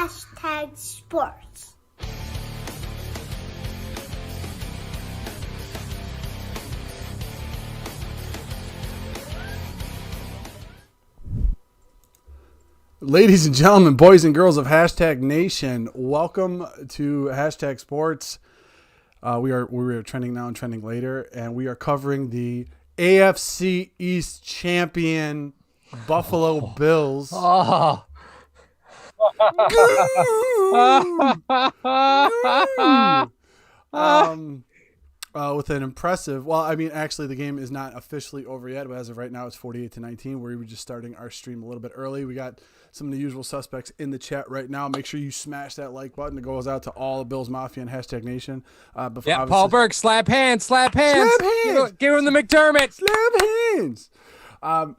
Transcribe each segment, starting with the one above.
#sports. Ladies and gentlemen, boys and girls of #Nation, welcome to #sports. We are trending now and trending later, and we are covering the AFC East champion Buffalo Bills. Oh. With an impressive, well, I mean, actually the game is not officially over yet, but as of right now, it's 48-19. We were just starting our stream a little bit early. We got some of the usual suspects in the chat right now. Make sure you smash that like button. It goes out to all of Bills Mafia and #Nation. Yeah, Paul Burke, slap hands. Slap hands. Give him the McDermott. Slap hands.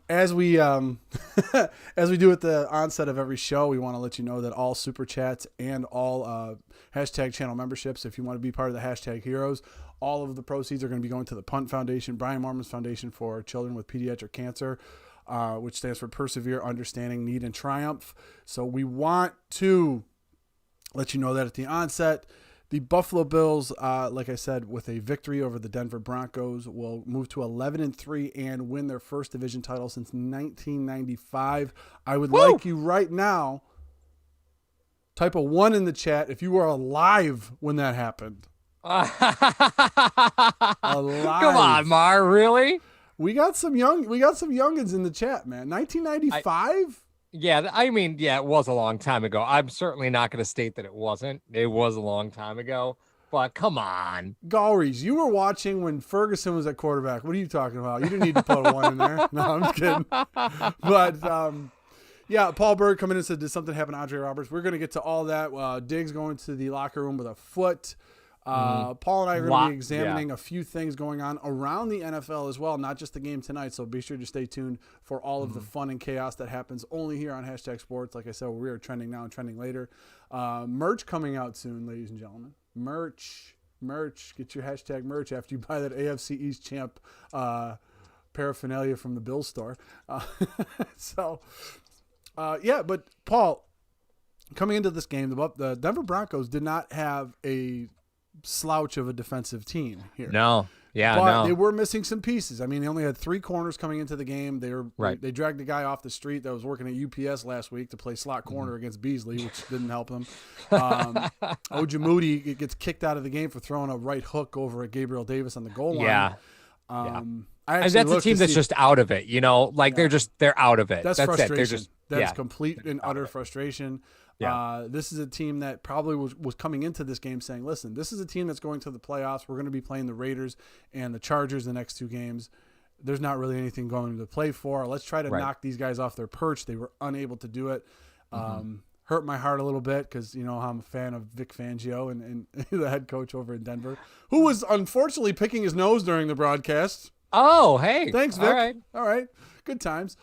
As we as we do at the onset of every show, we want to let you know that all super chats and all #channel memberships, if you want to be part of the #heroes, all of the proceeds are going to be going to the Punt Foundation, Brian Mormon's Foundation for Children with Pediatric Cancer, which stands for Persevere, Understanding, Need, and Triumph. So we want to let you know that at the onset, the Buffalo Bills, like I said, with a victory over the Denver Broncos, will move to 11-3 and win their first division title since 1995. I would like you right now, type a 1 in the chat if you were alive when that happened. Alive. Come on, Mar, really? We got some youngins in the chat, man. 1995? Yeah, I mean, yeah, it was a long time ago. I'm certainly not going to state that it wasn't. It was a long time ago, but come on. Galleries, you were watching when Ferguson was at quarterback. What are you talking about? You didn't need to put a 1 in there. No, I'm just kidding. But, yeah, Paul Berg coming in and said, did something happen to Andre Roberts? We're going to get to all that. Diggs going to the locker room with a foot. Paul and I are going to be examining a few things going on around the NFL as well, not just the game tonight. So be sure to stay tuned for all of the fun and chaos that happens only here on #sports. Like I said, we are trending now and trending later. Merch coming out soon, ladies and gentlemen. Merch. Get your #merch after you buy that AFC East champ paraphernalia from the Bills store. Yeah, but Paul, coming into this game, the Denver Broncos did not have a slouch of a defensive team here. No. Yeah, but they were missing some pieces. I mean, they only had 3 corners coming into the game. They dragged the guy off the street that was working at UPS last week to play slot corner against Beasley, which didn't help him. Ojemudia gets kicked out of the game for throwing a right hook over at Gabriel Davis on the goal line. Yeah. And that's a team that's just out of it, you know, like they're out of it. That's frustration. That's complete and utter it. frustration. Yeah. This is a team that probably was coming into this game saying, listen, this is a team that's going to the playoffs. We're going to be playing the Raiders and the Chargers the next 2 games. There's not really anything going to play for. Let's try to knock these guys off their perch. They were unable to do it. Hurt my heart a little bit because, you know, I'm a fan of Vic Fangio and the head coach over in Denver, who was unfortunately picking his nose during the broadcast. Oh, hey. Thanks, Vic. All right. Good times.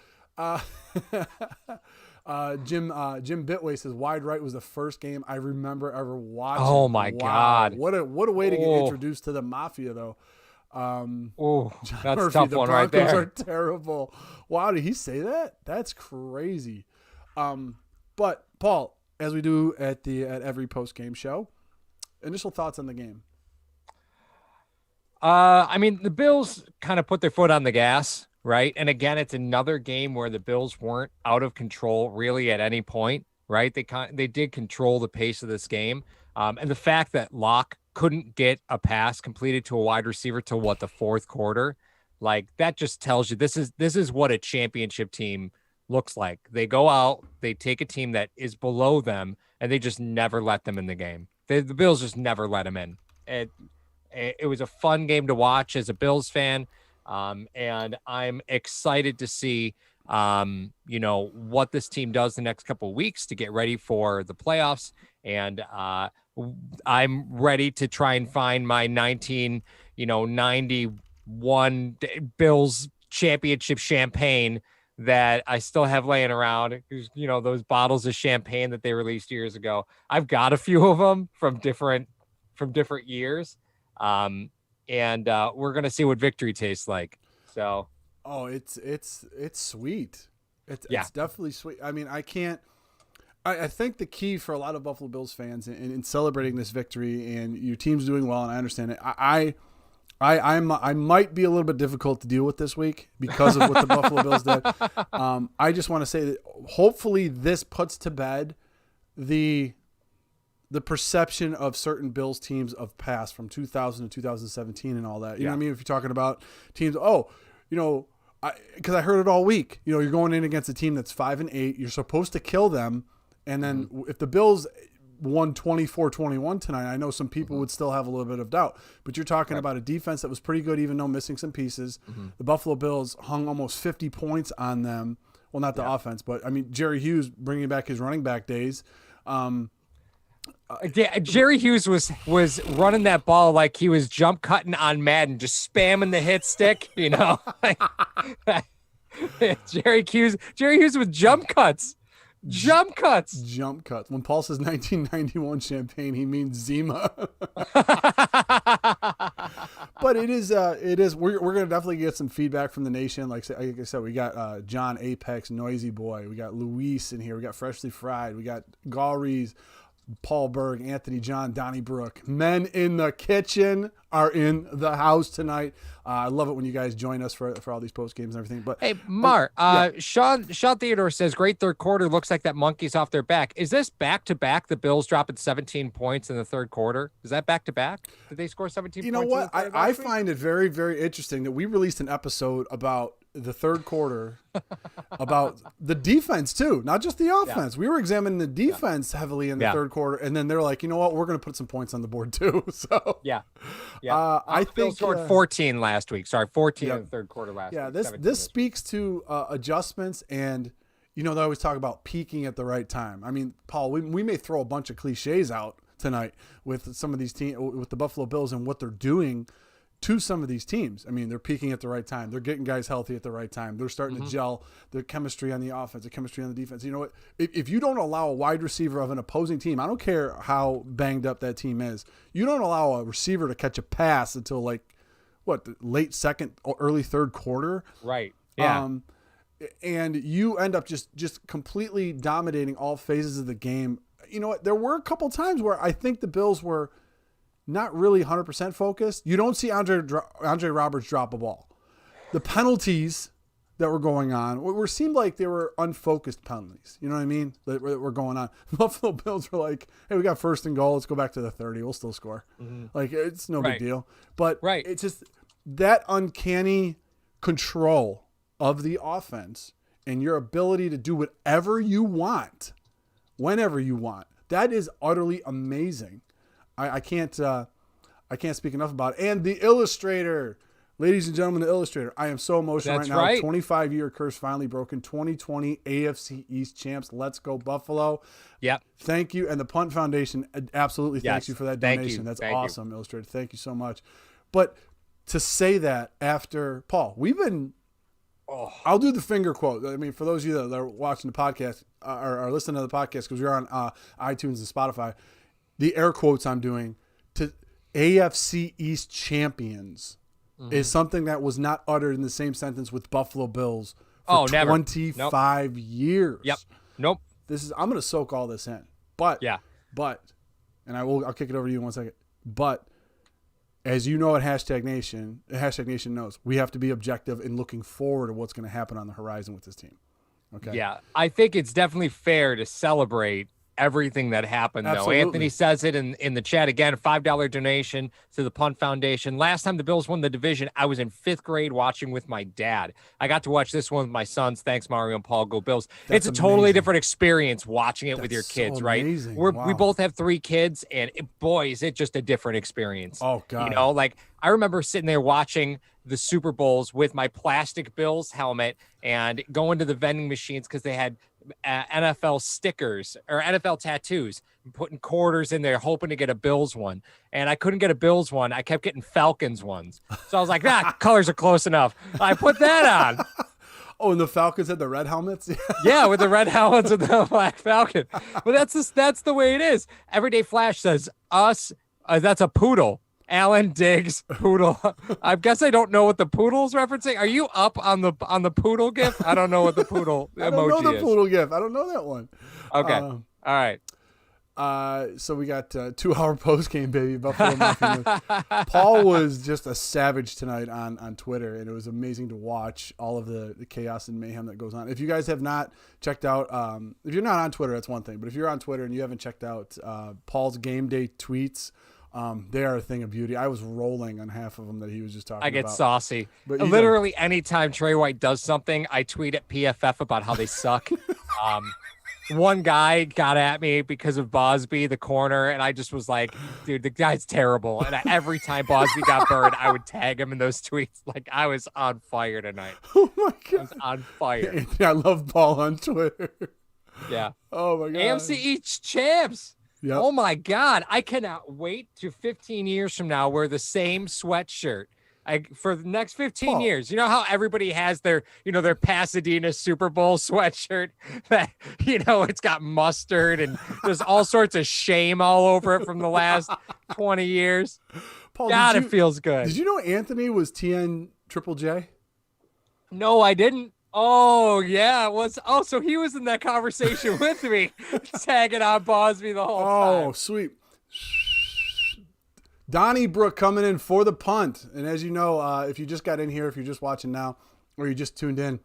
Jim Bitway says wide right was the first game I remember ever watching. Oh my God. What a way to get introduced to the Mafia though. That's Murphy, a tough one right there. The Broncos are terrible. Wow, did he say that? That's crazy. But Paul, as we do at every post game show, initial thoughts on the game. I mean, the Bills kind of put their foot on the gas. Right. And again, it's another game where the Bills weren't out of control really at any point. Right. They did control the pace of this game. And the fact that Locke couldn't get a pass completed to a wide receiver till the 4th quarter, like that just tells you this is what a championship team looks like. They go out, they take a team that is below them, and they just never let them in the game. The Bills just never let them in. It was a fun game to watch as a Bills fan. And I'm excited to see, what this team does the next couple of weeks to get ready for the playoffs. And I'm ready to try and find my 1991 Bills championship champagne that I still have laying around. You know, those bottles of champagne that they released years ago. I've got a few of them from different years. And we're going to see what victory tastes like. So, it's sweet. It's definitely sweet. I mean, I think the key for a lot of Buffalo Bills fans in celebrating this victory and your team's doing well, and I understand it. I might be a little bit difficult to deal with this week because of what the Buffalo Bills did. I just want to say that hopefully this puts to bed the perception of certain Bills teams of past from 2000 to 2017 and all that. You know what I mean? If you're talking about teams, because I heard it all week. You're going in against a team that's 5-8. You're supposed to kill them. And then if the Bills won 24-21 tonight, I know some people would still have a little bit of doubt. But you're talking about a defense that was pretty good, even though missing some pieces. The Buffalo Bills hung almost 50 points on them. Well, not the offense, but, I mean, Jerry Hughes bringing back his running back days. Jerry Hughes was running that ball like he was jump cutting on Madden, just spamming the hit stick, Jerry Hughes with jump cuts. Jump cuts. When Paul says 1991 champagne, he means Zima. But it is. We're gonna definitely get some feedback from the nation. Like I said, we got John Apex, Noisy Boy. We got Luis in here. We got Freshly Fried. We got Gauries, Paul Berg, Anthony John, Donnie Brook. Men in the kitchen are in the house tonight. I love it when you guys join us for all these post games and everything. But hey, Mar, Sean Theodore says great third quarter. Looks like that monkey's off their back. Is this back to back? The Bills dropping 17 points in the third quarter. Is that back to back? Did they score 17? You know what? I find it very, very interesting that we released an episode about the third quarter, about the defense too, not just the offense. We were examining the defense heavily in the third quarter, and then they're like, you know what? We're going to put some points on the board too. So I think Bills scored 14 last week. Sorry, 14 in the third quarter last week. This speaks to adjustments, and they always talk about peaking at the right time. I mean, Paul, we may throw a bunch of cliches out tonight with some of these teams, with the Buffalo Bills and what they're doing to some of these teams. I mean, they're peaking at the right time. They're getting guys healthy at the right time. They're starting to gel. Their chemistry on the offense, the chemistry on the defense. You know what? If you don't allow a wide receiver of an opposing team, I don't care how banged up that team is, you don't allow a receiver to catch a pass until the late second or early third quarter. Right. Yeah. And you end up just completely dominating all phases of the game. You know what? There were a couple times where I think the Bills were not really 100% focused. You don't see Andre Roberts drop a ball. The penalties that were going on seemed like they were unfocused penalties. You know what I mean? That were going on. Buffalo Bills were like, hey, we got first and goal. Let's go back to the 30. We'll still score. Like, it's no big deal. But it's just that uncanny control of the offense and your ability to do whatever you want, whenever you want. That is utterly amazing. I can't speak enough about it. And the illustrator, ladies and gentlemen, the illustrator. I am so emotional right now. Right. 25-year curse finally broken. 2020 AFC East champs. Let's go Buffalo. Yep. Thank you. And the Punt Foundation absolutely thanks you for that donation. That's awesome, you. illustrator. Thank you so much. But to say that after Paul, we've been. I'll do the finger quote. I mean, for those of you that are watching the podcast or listening to the podcast, because we're on iTunes and Spotify. The air quotes I'm doing to AFC East champions is something that was not uttered in the same sentence with Buffalo Bills for 25 years. Yep. Nope. I'm going to soak all this in. But, and I'll kick it over to you in 1 second. But as you know at Hashtag Nation knows, we have to be objective in looking forward to what's going to happen on the horizon with this team. Okay. Yeah. I think it's definitely fair to celebrate everything that happened. Absolutely. Though Anthony says it in the chat again, a $5 donation to the Punt Foundation. Last time the Bills won the division, I was in 5th grade watching with my dad. I got to watch this one with my sons. Thanks, Mario and Paul. Go Bills. It's a totally different experience watching it with your kids, right? We both have 3 kids, and it's just a different experience. Oh God. Like I remember sitting there watching the Super Bowls with my plastic Bills helmet and going to the vending machines because they had NFL stickers or NFL tattoos, and putting quarters in there, hoping to get a Bills one. And I couldn't get a Bills one. I kept getting Falcons ones. So I was like, colors are close enough. I put that on. Oh, and the Falcons had the red helmets? Yeah, with the red helmets and the black Falcon. But that's the way it is. Everyday Flash says us. That's a poodle. Alan Diggs poodle. I guess I don't know what the poodle's referencing. Are you up on the poodle gif? I don't know what the poodle emoji is. I don't know the poodle gif. I don't know that one. Okay. All right. So we got 2-hour post game, baby. Buffalo Mafia. Paul was just a savage tonight on Twitter, and it was amazing to watch all of the chaos and mayhem that goes on. If you guys have not checked out, if you're not on Twitter, that's one thing. But if you're on Twitter and you haven't checked out Paul's game day tweets, they are a thing of beauty. I was rolling on half of them that he was just talking about. I get saucy. But literally anytime Trey White does something, I tweet at PFF about how they suck. One guy got at me because of Bosby, the corner, and I just was like, dude, the guy's terrible. And every time Bosby got burned, I would tag him in those tweets. Like, I was on fire tonight. Oh, my God. I was on fire. I love Paul on Twitter. Yeah. Oh, my God. AFC East champs. Yep. Oh, my God. I cannot wait to 15 years from now wear the same sweatshirt. For the next 15 years, you know how everybody has their Pasadena Super Bowl sweatshirt that, it's got mustard and there's all sorts of shame all over it from the last 20 years. Paul, God, it feels good. Did you know Anthony was TN Triple J? No, I didn't. Oh, yeah. So he was in that conversation with me, tagging on Bosby the whole time. Oh, sweet. Donnie Brook coming in for the punt. And as you know, if you just got in here, if you're just watching now, or you just tuned in,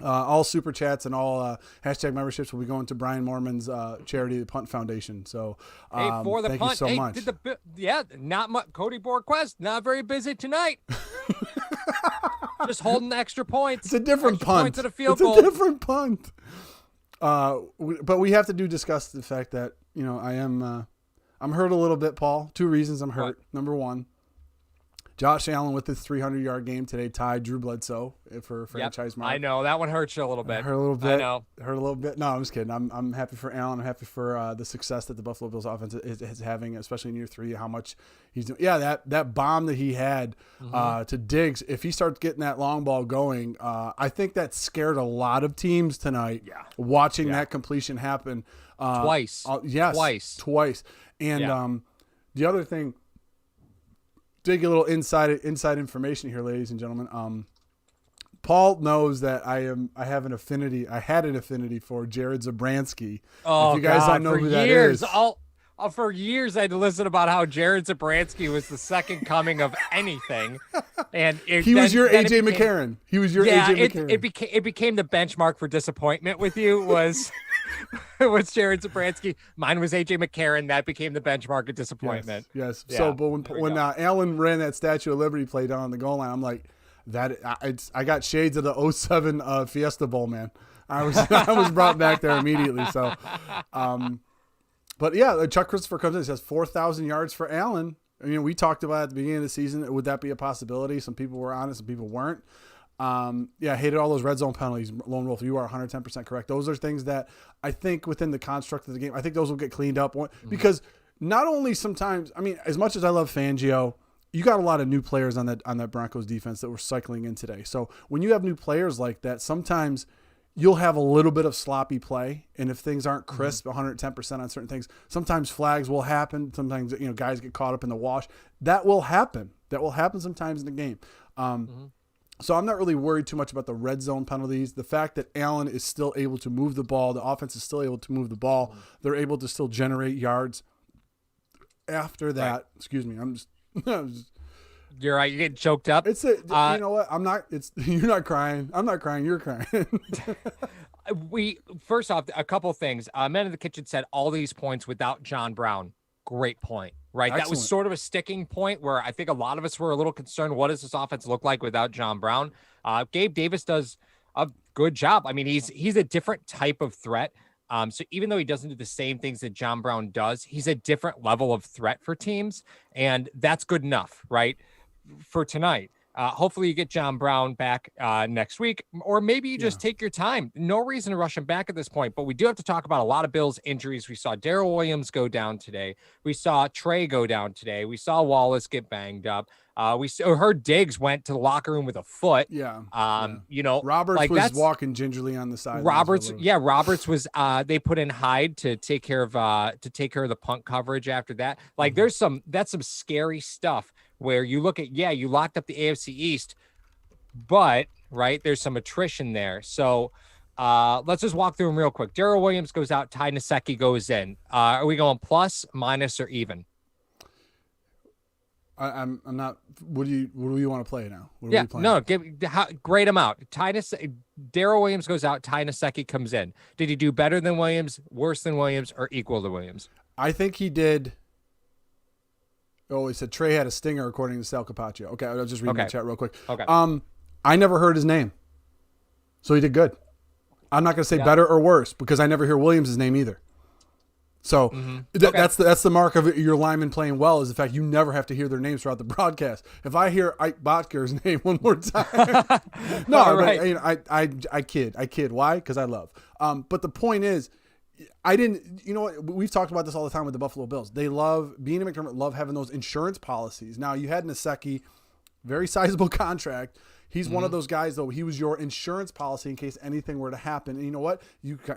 all super chats and all hashtag memberships will be going to Brian Mormon's charity, the Punt Foundation. So for the thank punt. you so much. Not much. Cody Borquest, not very busy tonight. Just holding extra points. It's a different punt. Points at a field it's goal. a different punt. But we have to discuss the fact that, I'm hurt a little bit, Paul. 2 reasons I'm hurt. What? Number 1, Josh Allen with his 300-yard game today tied Drew Bledsoe for franchise mark. I know. That one hurts you a little bit. Hurt a little bit. I know. Hurt a little bit. No, I'm just kidding. I'm happy for Allen. I'm happy for the success that the Buffalo Bills offense is having, especially in year 3, how much he's doing. Yeah, that bomb that he had to Diggs, if he starts getting that long ball going, I think that scared a lot of teams tonight watching that completion happen. Twice. Yes. Twice. And the other thing, dig a little inside information here, ladies and gentlemen. Paul knows that I had an affinity for Jared Zabransky. Oh, if you guys don't know who that is. For years, I'd listen about how Jared Zabransky was the second coming of anything, and he was your AJ McCarron. He was your AJ McCarron. It became the benchmark for disappointment with you was was Jared Zabransky. Mine was AJ McCarron. That became the benchmark of disappointment. Yes. Yeah, so, but when Allen ran that Statue of Liberty play down on the goal line, I'm like, I got shades of the 07 Fiesta Bowl, man. I was brought back there immediately. So, but yeah, Chuck Christopher comes in and says 4,000 yards for Allen. We talked about at the beginning of the season, would that be a possibility? Some people were on it, some people weren't. Hated all those red zone penalties. Lone Wolf, you are 110% correct. Those are things that I think within the construct of the game, I think those will get cleaned up because not only sometimes, as much as I love Fangio, you got a lot of new players on that Broncos defense that were cycling in today. So when you have new players like that, sometimes you'll have a little bit of sloppy play. And if things aren't crisp, 110% on certain things, sometimes flags will happen. Sometimes, guys get caught up in the wash. That will happen. That will happen sometimes in the game. So I'm not really worried too much about the red zone penalties. The fact that Allen is still able to move the ball, the offense is still able to move the ball. They're able to still generate yards. After that, right. Excuse me, I'm just You're right. You're getting choked up. You know what? I'm not. You're not crying. I'm not crying. You're crying. First off, a couple things. Men in the Kitchen said all these points without John Brown. Great point. Right. Excellent. That was sort of a sticking point where I think a lot of us were a little concerned. What does this offense look like without John Brown? Gabe Davis does a good job. He's a different type of threat. So even though he doesn't do the same things that John Brown does, he's a different level of threat for teams. And that's good enough, right? For tonight. Hopefully you get John Brown back next week, or maybe you just take your time. No reason to rush him back at this point, but we do have to talk about a lot of Bills injuries. We saw Darrell Williams go down today. We saw Trey go down today. We saw Wallace get banged up. We heard Diggs went to the locker room with a foot. Roberts was walking gingerly on the side. Roberts was they put in Hyde to take care of the punt coverage after that. That's some scary stuff where you look at, you locked up the AFC East, but right, there's some attrition there. So Let's just walk through them real quick. Darrell Williams goes out. Ty Nsekhe goes in. Are we going plus, minus, or even? I'm not. What do you want to play now? What Yeah, are we playing? no, grade him out. Darrell Williams goes out. Ty Nsekhe comes in. Did he do better than Williams, worse than Williams, or equal to Williams? I think he did. Oh, he said Trey had a stinger according to Sal Capaccio. Okay, I'll just read the chat real quick. Okay. I never heard his name, so he did good. I'm not going to say better or worse because I never hear Williams' name either. So that's the mark of your lineman playing well is the fact you never have to hear their names throughout the broadcast. If I hear Ike Botker's name one more time, no, right. I kid. Why? Because I love. But the point is, I didn't. You know what? We've talked about this all the time with the Buffalo Bills. They love Beane and McDermott love having those insurance policies. Now you had Nsekhe, very sizable contract. He's one of those guys, though. He was your insurance policy in case anything were to happen. And you know what?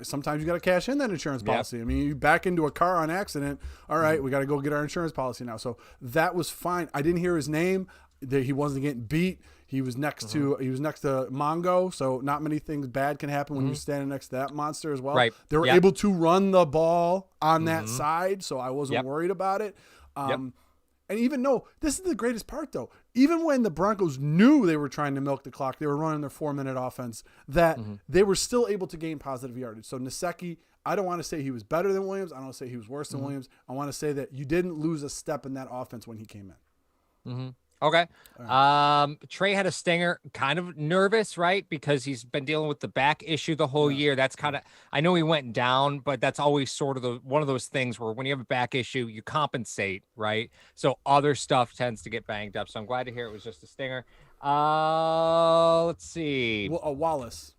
Sometimes you got to cash in that insurance policy. Yep. I mean, you back into a car on accident. All right, we got to go get our insurance policy now. So that was fine. I didn't hear his name. He wasn't getting beat. He was next to Mongo. So not many things bad can happen when you're standing next to that monster as well. Right. They were able to run the ball on that side, so I wasn't worried about it. And even though this is the greatest part, though, even when the Broncos knew they were trying to milk the clock, they were running their 4-minute offense, that they were still able to gain positive yardage. So Nsekhe, I don't want to say he was better than Williams. I don't want to say he was worse than Williams. I want to say that you didn't lose a step in that offense when he came in. Okay. Trey had a stinger, kind of nervous, right? Because he's been dealing with the back issue the whole year. That's kind of, I know he went down, but that's always sort of one of those things where when you have a back issue, you compensate, right? So other stuff tends to get banged up. So I'm glad to hear it was just a stinger. Let's see. Wallace.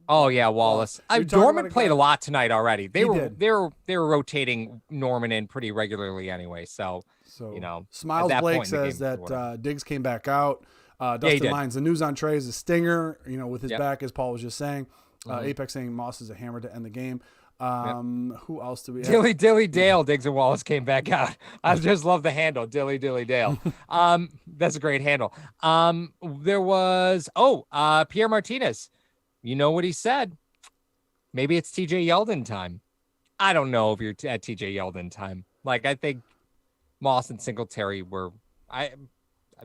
Oh yeah, Wallace. Norman played a lot tonight already. They were rotating Norman in pretty regularly anyway. So you know, Smiles Blake says that Diggs came back out. Dustin Lyons, the news on Trey is a stinger. You know, with his back, as Paul was just saying. Apex saying Moss is a hammer to end the game. Who else do we have? Dilly Dale, Diggs and Wallace came back out. I just love the handle, Dilly Dale. That's a great handle. There was Pierre Martinez. You know what he said? Maybe it's TJ Yeldon time. I don't know if you're at TJ Yeldon time. Like, I think Moss and Singletary were. I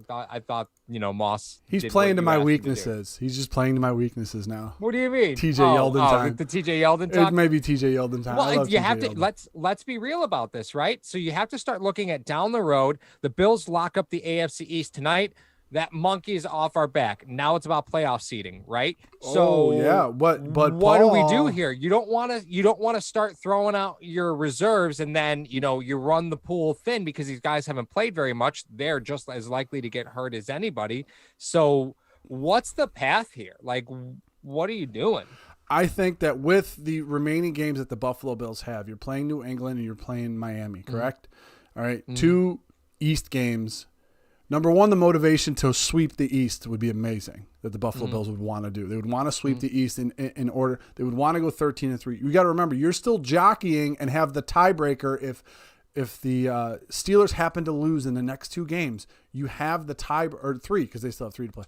thought Moss. He's playing to my weaknesses. He's just playing to my weaknesses now. What do you mean? TJ Yeldon time. The TJ Yeldon time. It may be TJ Yeldon time. Well, you have to let's be real about this, right? So you have to start looking at down the road. The Bills lock up the AFC East tonight. That monkey's off our back. Now it's about playoff seeding, right? So what do we do here? You don't want to start throwing out your reserves and then you run the pool thin because these guys haven't played very much. They're just as likely to get hurt as anybody. So what's the path here? Like, what are you doing? I think that with the remaining games that the Buffalo Bills have, you're playing New England and you're playing Miami, correct? All right, 2 East games. Number one, the motivation to sweep the East would be amazing that the Buffalo Bills would want to do. They would want to sweep the East in order. They would want to go 13-3. You got to remember, you're still jockeying and have the tiebreaker if the Steelers happen to lose in the next 2 games. You have the tie or 3 because they still have 3 to play.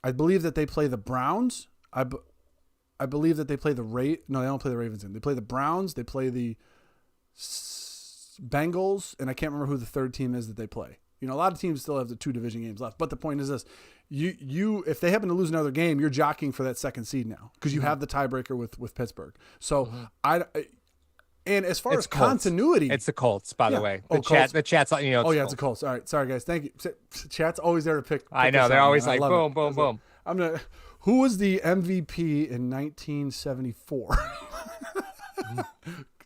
I believe that they play the Browns. I believe that they play No, they don't play the Ravens in. They play the Browns. They play the Bengals, and I can't remember who the third team is that they play. A lot of teams still have the 2 division games left. But the point is this. You if they happen to lose another game, you're jockeying for that second seed now because you have the tiebreaker with Pittsburgh. So and as far as continuity. It's the Colts, by the way. The chat's it's it's the Colts. All right. Sorry, guys. Thank you. Chat's always there to pick I know. They're always like, boom, boom, boom. Who was the MVP in 1974?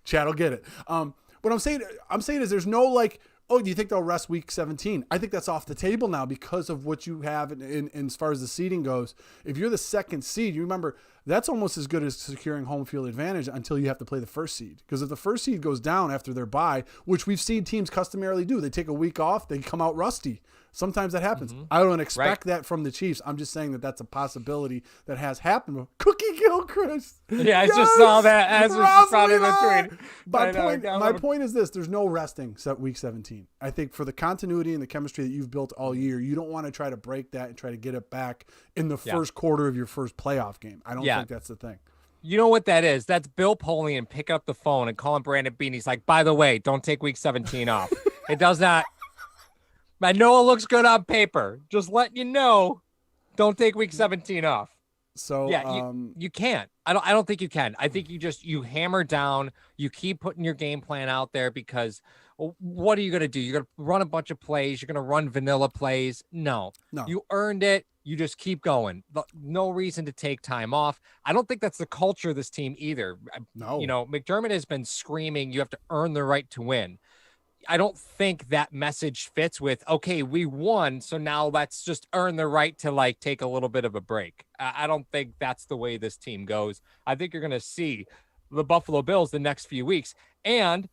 Chat will get it. What I'm saying is there's no do you think they'll rest week 17? I think that's off the table now because of what you have in as far as the seeding goes. If you're the second seed, you remember that's almost as good as securing home field advantage until you have to play the first seed. Because if the first seed goes down after their bye, which we've seen teams customarily do, they take a week off, they come out rusty. Sometimes that happens. I don't expect that from the Chiefs. I'm just saying that that's a possibility that has happened. Cookie Gilchrist. Yeah, I just saw that as was probably the tweet. My point is this. There's no resting week 17. I think for the continuity and the chemistry that you've built all year, you don't want to try to break that and try to get it back in the first quarter of your first playoff game. I don't think that's the thing. You know what that is? That's Bill Polian picking up the phone and calling Brandon Beane. He's like, by the way, don't take week 17 off. It does not. I know it looks good on paper. Just letting you know, don't take week 17 off. So yeah, you can't. I don't think you can. I think you hammer down, you keep putting your game plan out there, because what are you going to do? You're going to run a bunch of plays. You're going to run vanilla plays. No, you earned it. You just keep going. No reason to take time off. I don't think that's the culture of this team either. No. McDermott has been screaming, you have to earn the right to win. I don't think that message fits with, okay, we won, so now let's just earn the right to like take a little bit of a break. I don't think that's the way this team goes. I think you're going to see the Buffalo Bills the next few weeks. And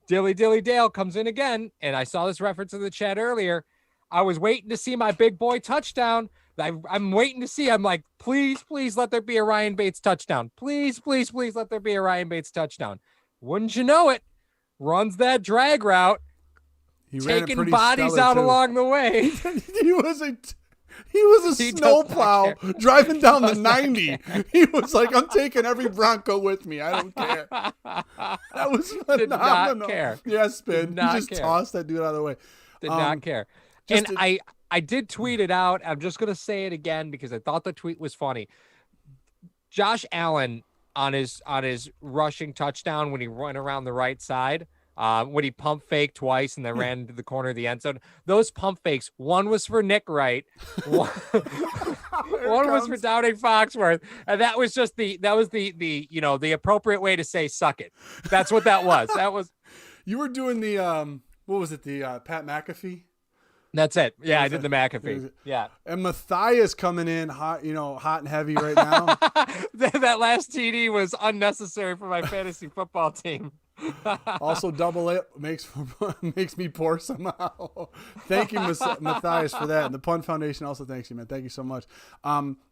Dilly Dale comes in again, and I saw this reference in the chat earlier. I was waiting to see my big boy touchdown. I'm waiting to see. I'm like, please let there be a Ryan Bates touchdown. Please let there be a Ryan Bates touchdown. Wouldn't you know it? Runs that drag route, taking bodies out along the way. He was a snowplow driving down the 90. He was like, I'm taking every Bronco with me. I don't care. That was phenomenal. Did not care. Yeah, spin. He just tossed that dude out of the way. Did not care. And I did tweet it out. I'm just going to say it again because I thought the tweet was funny. Josh Allen on his rushing touchdown when he went around the right side, when he pump faked twice and then ran into the corner of the end zone. Those pump fakes, one was for Nick Wright, one was for Downing Foxworth, and that was the appropriate way to say suck it. That's what that was. That was. You were doing the what was it, the Pat McAfee? That's it. Yeah, I did the McAfee. Yeah. And Matthias coming in hot and heavy right now. That last TD was unnecessary for my fantasy football team. Also, double it makes me poor somehow. Thank you, Matthias, for that. And the Pun Foundation also thanks you, man. Thank you so much.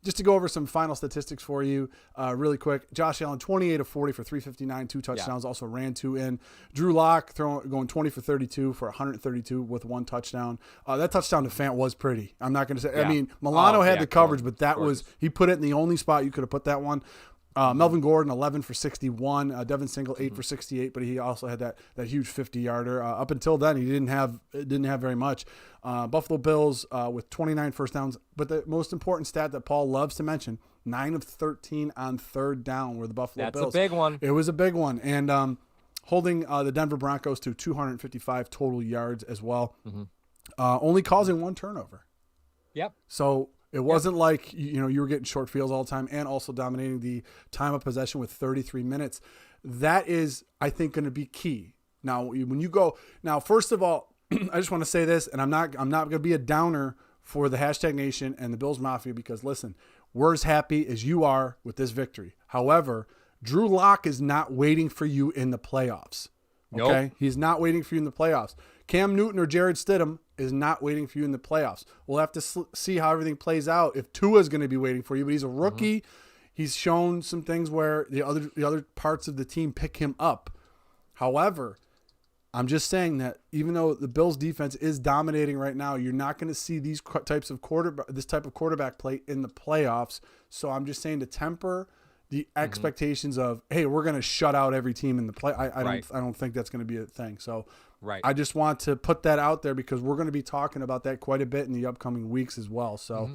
Just to go over some final statistics for you really quick. Josh Allen, 28 of 40 for 359, 2 touchdowns, also ran 2 in. Drew Lock going 20 for 32 for 132 with 1 touchdown. That touchdown to Fant was pretty. I'm not going to say. Yeah. I mean, Milano had the coverage, but that was, he put it in the only spot you could have put that one. Melvin Gordon, 11 for 61. Devin Single, 8 for 68, but he also had that huge 50-yarder. Up until then, he didn't have very much. Buffalo Bills with 29 first downs, but the most important stat that Paul loves to mention, 9 of 13 on third down were the Buffalo Bills. That's a big one. It was a big one. And holding the Denver Broncos to 255 total yards as well, only causing 1 turnover. Yep. So it wasn't like, you were getting short fields all the time, and also dominating the time of possession with 33 minutes. That is, I think, going to be key. Now, when you go now, first of all, I just want to say this, and I'm not going to be a downer for the hashtag Nation and the Bills Mafia, because listen, we're as happy as you are with this victory. However, Drew Lock is not waiting for you in the playoffs. Okay, nope. He's not waiting for you in the playoffs. Cam Newton or Jared Stidham is not waiting for you in the playoffs. We'll have to see how everything plays out if Tua is going to be waiting for you, but he's a rookie. He's shown some things where the other parts of the team pick him up. However, I'm just saying that even though the Bills defense is dominating right now, you're not going to see this type of quarterback play in the playoffs. So I'm just saying to temper the expectations of, hey, we're going to shut out every team in the play. I don't think that's going to be a thing. So I just want to put that out there because we're going to be talking about that quite a bit in the upcoming weeks as well. So,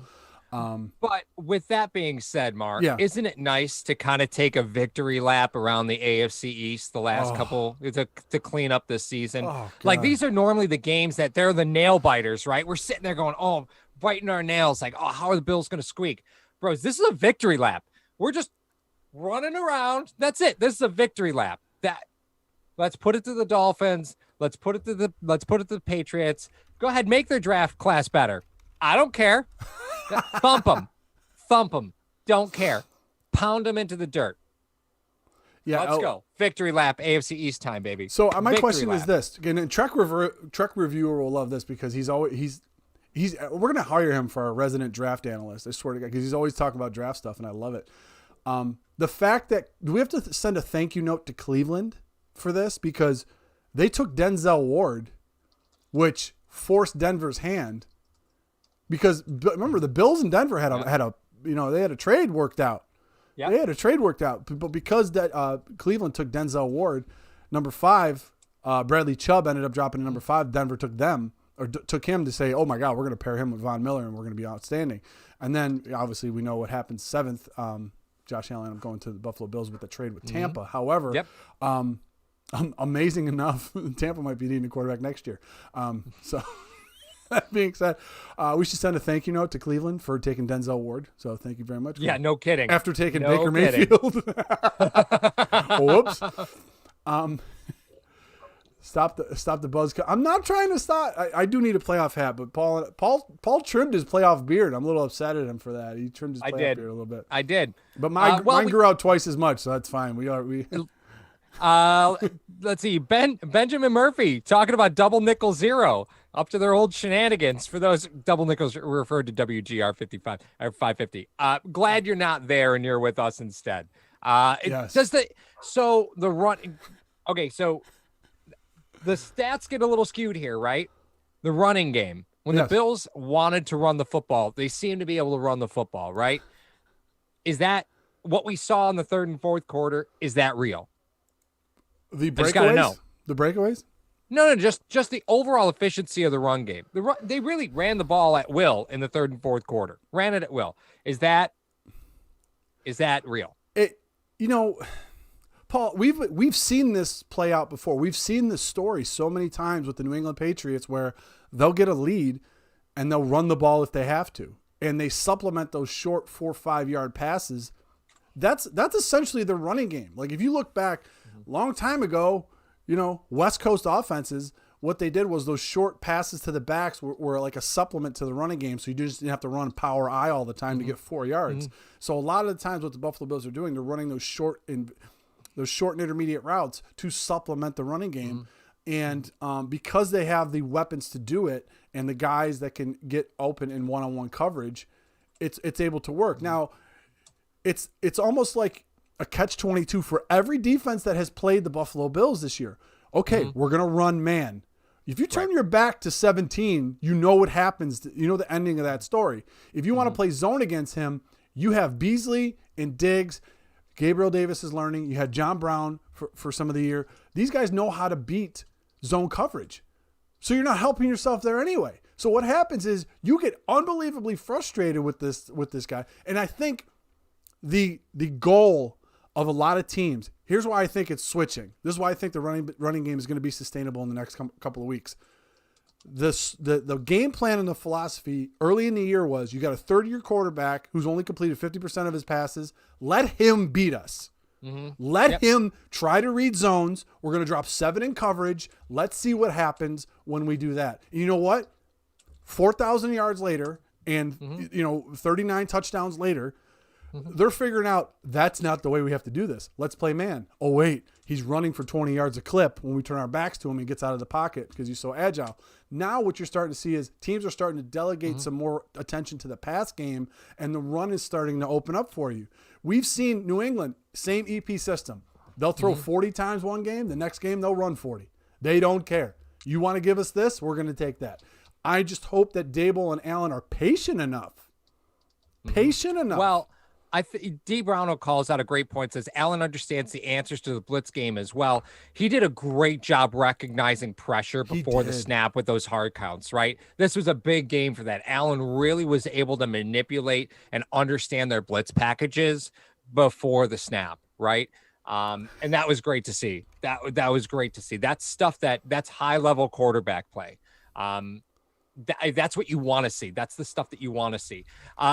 but with that being said, Mark, isn't it nice to kind of take a victory lap around the AFC East the last couple to clean up this season? Like, these are normally the games that they're the nail biters, right? We're sitting there going, biting our nails. Like, how are the Bills going to squeak? Bros, this is a victory lap. We're just running around. That's it. This is a victory lap. Let's put it to the Dolphins. Let's put it to the Patriots. Go ahead, make their draft class better. I don't care. Thump them. Don't care. Pound them into the dirt. Yeah, let's go. Victory lap, AFC East time, baby. So my question is this again. And Trek Reviewer will love this because we're gonna hire him for our resident draft analyst. I swear to God, because he's always talking about draft stuff, and I love it. The fact that, do we have to send a thank you note to Cleveland for this? Because they took Denzel Ward, which forced Denver's hand. Because remember, the Bills and Denver had a trade worked out. Yep. They had a trade worked out, but because that Cleveland took Denzel Ward, number 5, Bradley Chubb ended up dropping to number 5. Denver took them or took him to say, oh my God, we're going to pair him with Von Miller and we're going to be outstanding. And then obviously we know what happens 7th. Josh Allen, I'm going to the Buffalo Bills with the trade with Tampa. However, amazing enough, Tampa might be needing a quarterback next year. So that being said, we should send a thank you note to Cleveland for taking Denzel Ward. So thank you very much. Yeah, no kidding. After taking Baker Mayfield. Whoops. Stop the buzz. I'm not trying to stop. I do need a playoff hat, but Paul trimmed his playoff beard. I'm a little upset at him for that. He trimmed his playoff beard a little bit. I did. But mine grew out twice as much, so that's fine. Let's see. Benjamin Murphy talking about double nickel zero, up to their old shenanigans. For those, double nickels referred to WGR 55 or 550. Glad you're not there and you're with us instead. Yes. So the stats get a little skewed here, right? The running game. When the Bills wanted to run the football, they seemed to be able to run the football, right? Is that what we saw in the 3rd and 4th quarter? Is that real? The breakaways? The breakaways? No, just the overall efficiency of the run game. They really ran the ball at will in the 3rd and 4th quarter. Ran it at will. Is that real? Paul, we've seen this play out before. We've seen this story so many times with the New England Patriots where they'll get a lead and they'll run the ball if they have to. And they supplement those short 4-5 yard passes. That's essentially the running game. Like if you look back a long time ago, West Coast offenses, what they did was those short passes to the backs were like a supplement to the running game. So you just didn't have to run power I all the time to get 4 yards. So a lot of the times what the Buffalo Bills are doing, they're running those short and intermediate routes to supplement the running game. And because they have the weapons to do it and the guys that can get open in one-on-one coverage, it's able to work. Now, it's almost like a catch-22 for every defense that has played the Buffalo Bills this year. Okay, we're going to run man. If you turn your back to 17, you know what happens. You know the ending of that story. If you want to play zone against him, you have Beasley and Diggs. Gabriel Davis is learning. You had John Brown for some of the year. These guys know how to beat zone coverage. So you're not helping yourself there anyway. So what happens is you get unbelievably frustrated with this guy. And I think the goal of a lot of teams, here's why I think it's switching. This is why I think the running game is going to be sustainable in the next couple of weeks. The game plan and the philosophy early in the year was you got a third-year quarterback who's only completed 50% of his passes. Let him beat us. Let him try to read zones. We're going to drop 7 in coverage. Let's see what happens when we do that. And you know what? 4,000 yards later and 39 touchdowns later, they're figuring out that's not the way we have to do this. Let's play man. Oh, wait, he's running for 20 yards a clip when we turn our backs to him and he gets out of the pocket because he's so agile. Now what you're starting to see is teams are starting to delegate some more attention to the pass game, and the run is starting to open up for you. We've seen New England, same EP system. They'll throw 40 times one game. The next game, they'll run 40. They don't care. You want to give us this? We're going to take that. I just hope that Dable and Allen are patient enough. Patient enough. Well, D. Browno calls out a great point, says Allen understands the answers to the blitz game as well. He did a great job recognizing pressure before the snap with those hard counts, right? This was a big game for that. Allen really was able to manipulate and understand their blitz packages before the snap, right? And that was great to see. That was great to see. That's stuff that's high level quarterback play. That's what you want to see. That's the stuff that you want to see.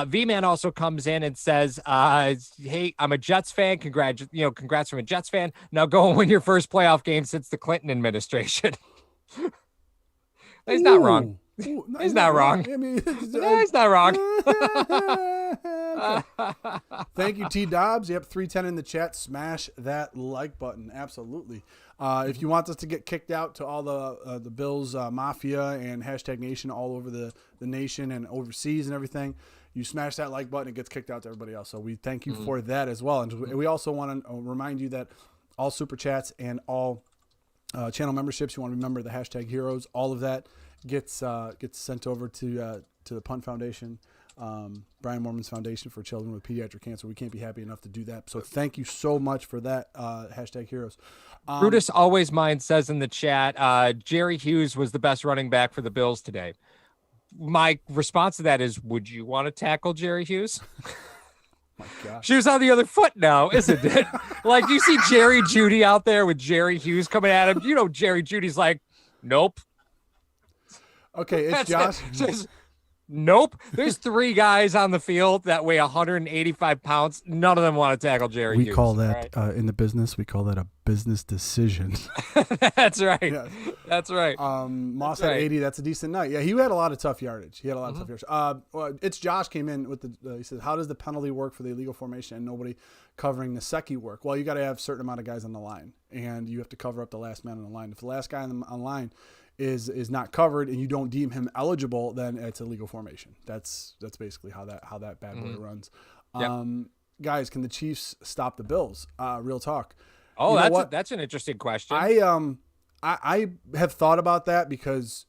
V-Man also comes in and says, hey, I'm a Jets fan. Congrats from a Jets fan. Now go and win your first playoff game since the Clinton administration. He's not wrong. He's not wrong. I mean, he's not wrong. Thank you, T. Dobbs. Yep, 310 in the chat. Smash that like button. Absolutely. If you want us to get kicked out to all the Bills Mafia and hashtag Nation all over the nation and overseas and everything, you smash that like button, it gets kicked out to everybody else. So we thank you for that as well. And we also want to remind you that all super chats and all channel memberships, you want to remember the hashtag heroes, all of that gets sent over to the Punt Foundation. Brian Moorman's Foundation for Children with Pediatric Cancer. We can't be happy enough to do that. So thank you so much for that. Hashtag heroes. Brutus Always Mine says in the chat, Jerry Hughes was the best running back for the Bills today. My response to that is, would you want to tackle Jerry Hughes? My God. She was on the other foot now, isn't it? Like, you see Jerry Jeudy out there with Jerry Hughes coming at him. You know, Jerry Judy's like, nope. Okay, it's Josh. Nope. There's 3 guys on the field that weigh 185 pounds. None of them want to tackle Jerry Hughes. We call that, in the business, we call that a business decision. That's right. Yeah. That's right. Moss had 80. That's a decent night. Yeah, he had a lot of tough yardage. It's Josh came in with the, he says, how does the penalty work for the illegal formation and nobody covering the Secchi work? Well, you got to have a certain amount of guys on the line, and you have to cover up the last man on the line. If the last guy on the line is not covered and you don't deem him eligible, then it's a legal formation. That's basically how that bad boy runs. Yep. Guys, can the Chiefs stop the Bills? Real talk. Oh, that's an interesting question. I have thought about that because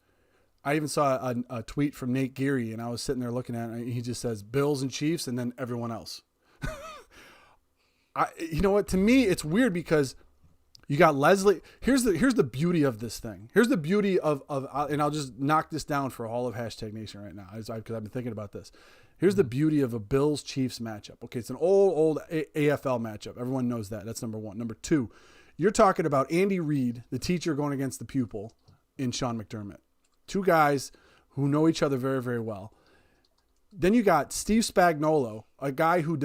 I even saw a tweet from Nate Geary, and I was sitting there looking at it, and he just says Bills and Chiefs and then everyone else. You know what? To me, it's weird because you got Leslie. Here's the beauty of this thing. Here's the beauty of and I'll just knock this down for all of Hashtag Nation right now because I've been thinking about this. Here's the beauty of a Bills-Chiefs matchup. Okay, it's an old AFL matchup. Everyone knows that. That's number one. Number two, you're talking about Andy Reid, the teacher, going against the pupil in Sean McDermott. 2 guys who know each other very, very well. Then you got Steve Spagnuolo, a guy who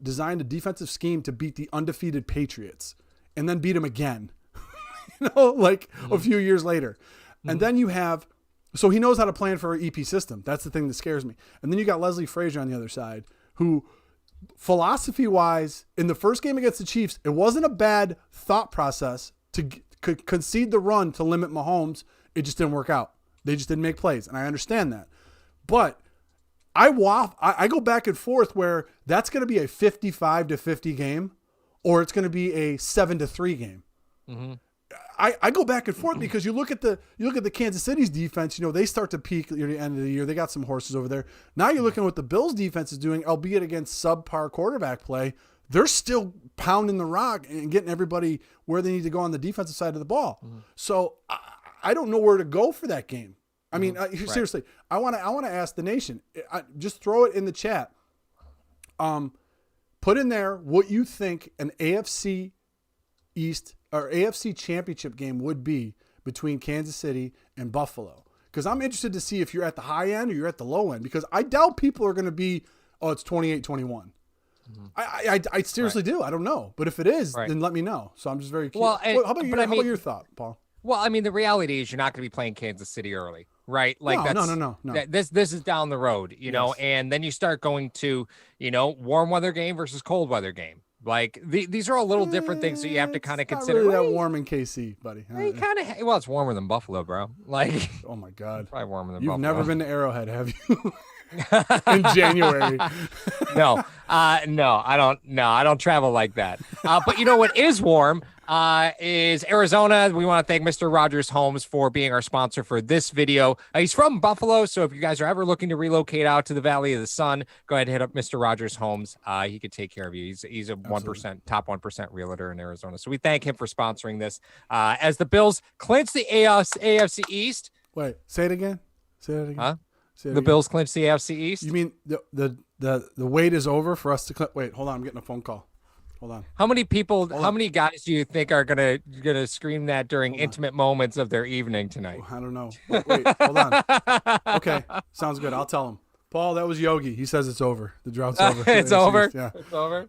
designed a defensive scheme to beat the undefeated Patriots and then beat him again, a few years later. And then you have, so he knows how to plan for an EP system. That's the thing that scares me. And then you got Leslie Frazier on the other side, who philosophy-wise, in the first game against the Chiefs, it wasn't a bad thought process to concede the run to limit Mahomes. It just didn't work out. They just didn't make plays, and I understand that. But I go back and forth where that's going to be a 55-50 game, or it's going to be a 7-3 game. Mm-hmm. I go back and forth because you look at the Kansas City's defense. They start to peak at the end of the year. They got some horses over there. Now you're looking at what the Bills defense is doing, albeit against subpar quarterback play. They're still pounding the rock and getting everybody where they need to go on the defensive side of the ball. Mm-hmm. So I don't know where to go for that game. I mean, seriously, I want to ask the nation. Just throw it in the chat. Put in there what you think an AFC East or AFC Championship game would be between Kansas City and Buffalo. Because I'm interested to see if you're at the high end or you're at the low end. Because I doubt people are going to be, it's 28-21. Mm-hmm. I seriously do. I don't know. But if it is, then let me know. So I'm just very curious. Well, how about your thought, Paul? Well, I mean, the reality is you're not going to be playing Kansas City early, right? Like no. This is down the road, know, and then you start going to, warm weather game versus cold weather game. Like these are all little different things that you have to kind of consider. Not really that warm in KC, buddy. It's warmer than Buffalo, bro. Like, oh my God, probably warmer than You've Buffalo. Never been to Arrowhead, have you? In January. No, I don't travel like that. But you know what is warm is Arizona. We want to thank Mr. Rogers Homes for being our sponsor for this video. He's from Buffalo, so if you guys are ever looking to relocate out to the Valley of the Sun, go ahead and hit up Mr. Rogers Homes. He could take care of you. He's a 1% top 1% realtor in Arizona. So we thank him for sponsoring this. As the Bills clinch the AFC East. Wait, say it again. Say it again. Huh? The Bills clinch the AFC East. You mean the wait is over for us to wait? Hold on, I'm getting a phone call. Hold on. How many people? How many guys do you think are gonna scream that during intimate moments of their evening tonight? I don't know. Wait, hold on. Okay, sounds good. I'll tell him. Paul, that was Yogi. He says it's over. The drought's over. It's over. Yeah, it's over.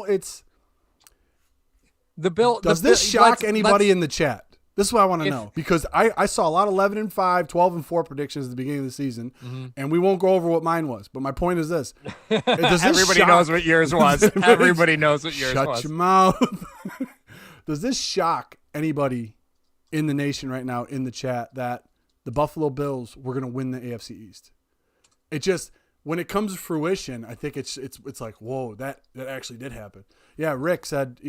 It's the Bill. Does this shock anybody in the chat? This is what I want to know, because I saw a lot of 11-5, 12-4 predictions at the beginning of the season, and we won't go over what mine was. But my point is this. Everybody knows what yours was. Everybody knows what yours was. Shut your mouth. Does this shock anybody in the nation right now in the chat that the Buffalo Bills were going to win the AFC East? It just, when it comes to fruition, I think it's like, whoa, that actually did happen. Yeah, Rick said,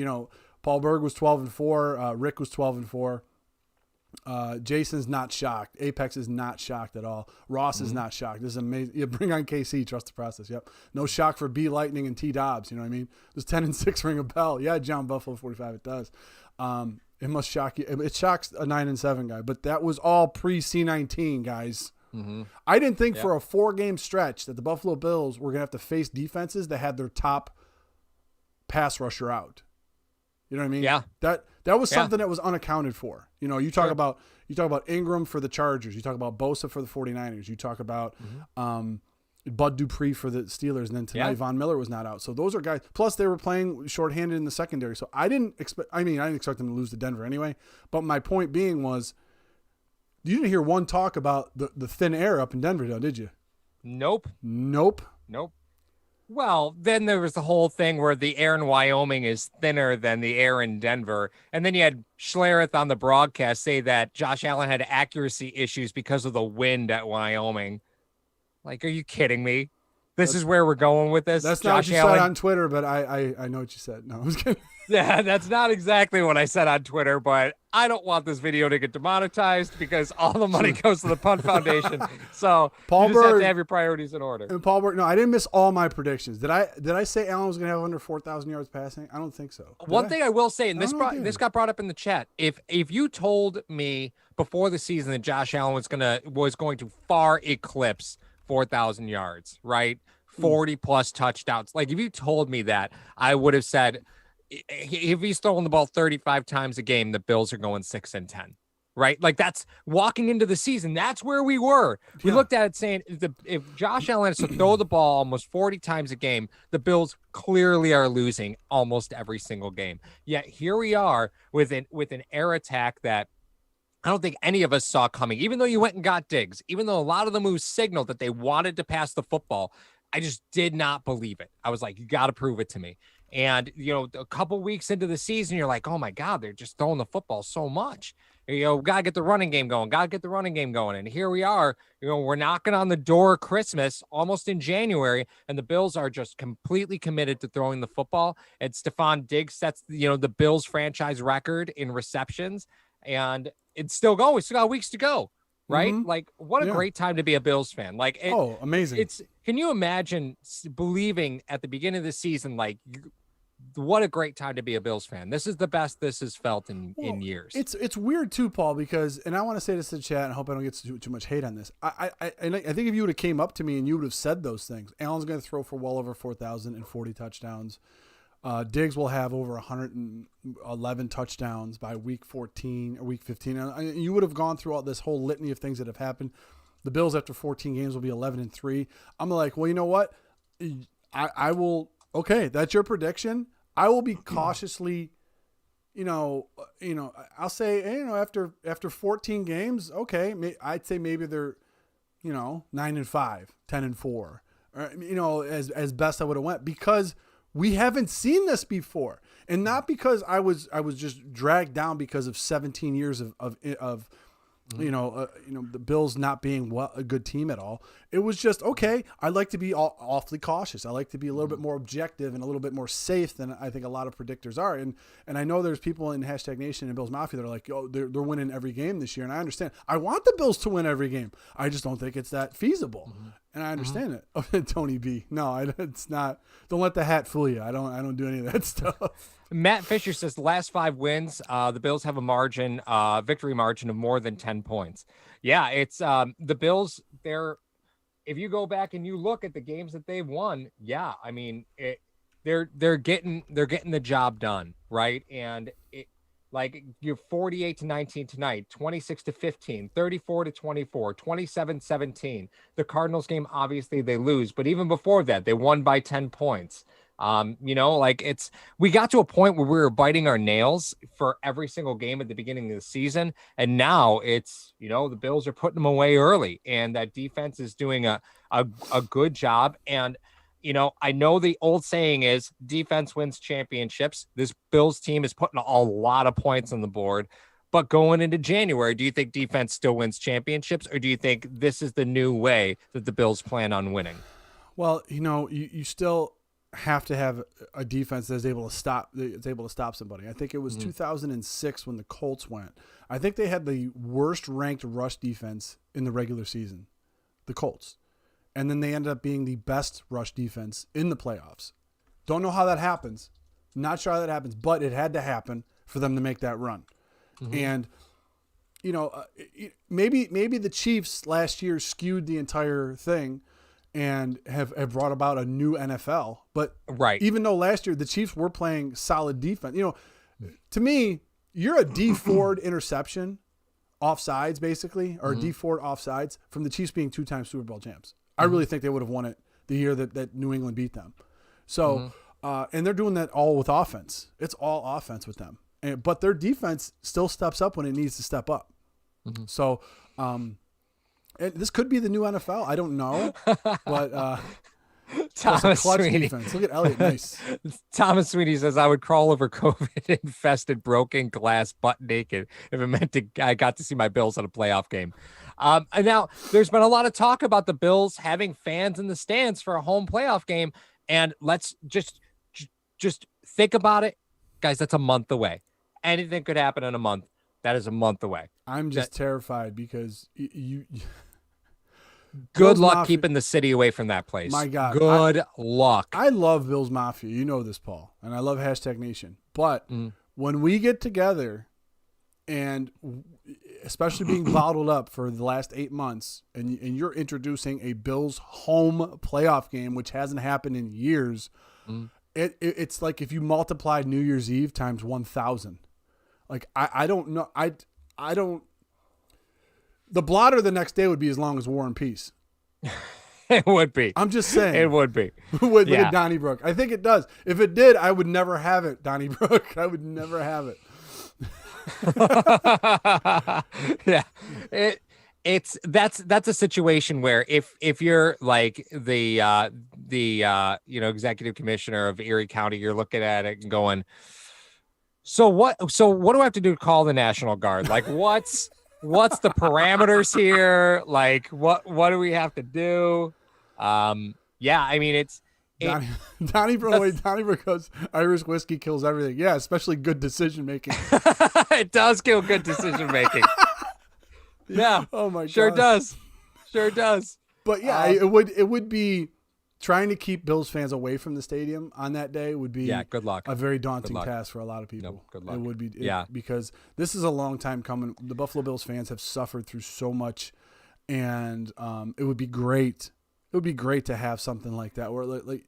Paul Berg was 12-4. Rick was 12-4. Jason's not shocked. Apex is not shocked at all. Ross is not shocked. This is amazing. You bring on KC, trust the process. Yep. No shock for B Lightning and T Dobbs. You know what I mean? Does 10-6 ring a bell? Yeah, John Buffalo 45. It does. It must shock you. It shocks a 9-7 guy, but that was all pre C19 guys. I didn't think for a 4-game stretch that the Buffalo Bills were going to have to face defenses that had their top pass rusher out. You know what I mean? Yeah. That was something that was unaccounted for. You know, you talk about Ingram for the Chargers, you talk about Bosa for the 49ers, you talk about Bud Dupree for the Steelers, and then tonight Von Miller was not out. So those are guys. Plus they were playing shorthanded in the secondary. So I didn't expect them to lose to Denver anyway. But my point being was, you didn't hear one talk about the thin air up in Denver, though, did you? Nope. Nope. Well, then there was the whole thing where the air in Wyoming is thinner than the air in Denver. And then you had Schlereth on the broadcast say that Josh Allen had accuracy issues because of the wind at Wyoming. Like, are you kidding me? This is where we're going with this? That's not what you said on Twitter, but I know what you said. No, I was kidding. Yeah, that's not exactly what I said on Twitter, but I don't want this video to get demonetized because all the money goes to the Punt Foundation. So you just have to have your priorities in order. And Paul Berg, no, I didn't miss all my predictions. Did I say Allen was going to have under 4,000 yards passing? I don't think so. One thing I will say, and this got brought up in the chat, if you told me before the season that Josh Allen was going to far eclipse 4,000 yards, right? 40 plus touchdowns. Like, if you told me that, I would have said, if he's throwing the ball 35 times a game, the Bills are going 6-10, right? Like, that's walking into the season. That's where we were. We looked at it saying if Josh Allen has to throw the ball almost 40 times a game, the Bills clearly are losing almost every single game. Yet here we are with an air attack that I don't think any of us saw coming, even though you went and got Diggs, even though a lot of the moves signaled that they wanted to pass the football. I just did not believe it. I was like, you got to prove it to me. And, you know, a couple weeks into the season, you're like, oh my God, they're just throwing the football so much. You know, got to get the running game going, And here we are, you know, we're knocking on the door of Christmas almost in January, and the Bills are just completely committed to throwing the football. And Stephon Diggs sets, you know, the Bills franchise record in receptions, and it's still going. We still got weeks to go. Right? Like, what a great time to be a Bills fan. Like, amazing. Can you imagine believing at the beginning of the season, like, what a great time to be a Bills fan. This is the best this has felt in years. It's weird too, Paul, because, and I want to say this to the chat, and I hope I don't get too much hate on this. I think if you would have came up to me and you would have said those things, Allen's going to throw for well over 4,040 touchdowns. Diggs will have over 111 touchdowns by week 14 or week 15. You would have gone through all this whole litany of things that have happened. The Bills after 14 games will be 11-3. I'm like, well, you know what? I will. Okay, that's your prediction. I will be cautiously, I'll say, after 14 games, okay, I'd say maybe they're, 9-5, 10-4, or, as best I would have went, because we haven't seen this before, and not because I was just dragged down because of 17 years of the Bills not being a good team at all. It was just, okay, I like to be awfully cautious. I like to be a little bit more objective and a little bit more safe than I think a lot of predictors are. And I know there's people in #Nation and Bills Mafia that are like, they're winning every game this year. And I understand. I want the Bills to win every game. I just don't think it's that feasible. And I understand it. Tony B. No, it's not. Don't let the hat fool you. I don't do any of that stuff. Matt Fisher says the last 5 wins, the Bills have a victory margin of more than 10 points. Yeah, it's the Bills. If you go back and you look at the games that they've won, yeah, I mean, they're getting the job done, right? And like, you're 48-19 tonight, 26-15, 34-24, 27-17. The Cardinals game, obviously they lose, but even before that, they won by 10 points. We got to a point where we were biting our nails for every single game at the beginning of the season. And now it's, the Bills are putting them away early, and that defense is doing a good job. And, I know the old saying is defense wins championships. This Bills team is putting a lot of points on the board, but going into January, do you think defense still wins championships, or do you think this is the new way that the Bills plan on winning? Well, you still, have to have a defense that's able to stop somebody. I think it was 2006 when the Colts went. I think they had the worst ranked rush defense in the regular season, the Colts. And then they ended up being the best rush defense in the playoffs. Don't know how that happens. Not sure how that happens, but it had to happen for them to make that run. And, you know, maybe the Chiefs last year skewed the entire thing and have brought about a new NFL. But even though last year the Chiefs were playing solid defense, you know, to me, you're a D Ford interception offsides, basically, or D Ford offsides from the Chiefs being 2-time Super Bowl champs. I really think they would have won it the year that New England beat them. So, and they're doing that all with offense. It's all offense with them. But their defense still steps up when it needs to step up. So, this could be the new NFL. I don't know, but Thomas clutch Sweeney. defense. Look at Elliott. Nice. Thomas Sweeney says, I would crawl over COVID-infested broken glass butt naked if it meant I got to see my Bills at a playoff game. And now there's been a lot of talk about the Bills having fans in the stands for a home playoff game. And let's just think about it. Guys, that's a month away. Anything could happen in a month. That is a month away. I'm just terrified because you good luck keeping the city away from that place. My God. Good luck. I love Bills Mafia. You know this, Paul. And I love #Nation. But when we get together and especially being bottled up for the last 8 months and you're introducing a Bills home playoff game, which hasn't happened in years, it's like if you multiplied New Year's Eve times 1,000. Like, I don't know. I don't. The blotter the next day would be as long as War and Peace. It would be. I'm just saying. It would be. With Donnybrook. I think it does. If it did, I would never have it, Donnybrook. I would never have it. Yeah. That's a situation where if you're like the executive commissioner of Erie County, you're looking at it and going, so what do I have to do to call the National Guard? Like, what's the parameters here? Like, what do we have to do? Yeah, I mean, Donnybrook goes, Irish whiskey kills everything. Yeah, especially good decision making. It does kill good decision making. Yeah. Oh my god. Sure does. Sure does. But yeah, it would be trying to keep Bills fans away from the stadium on that day would be good luck. A very daunting task for a lot of people. No, good luck. It would be because this is a long time coming. The Buffalo Bills fans have suffered through so much, and it would be great. It would be great to have something like that where like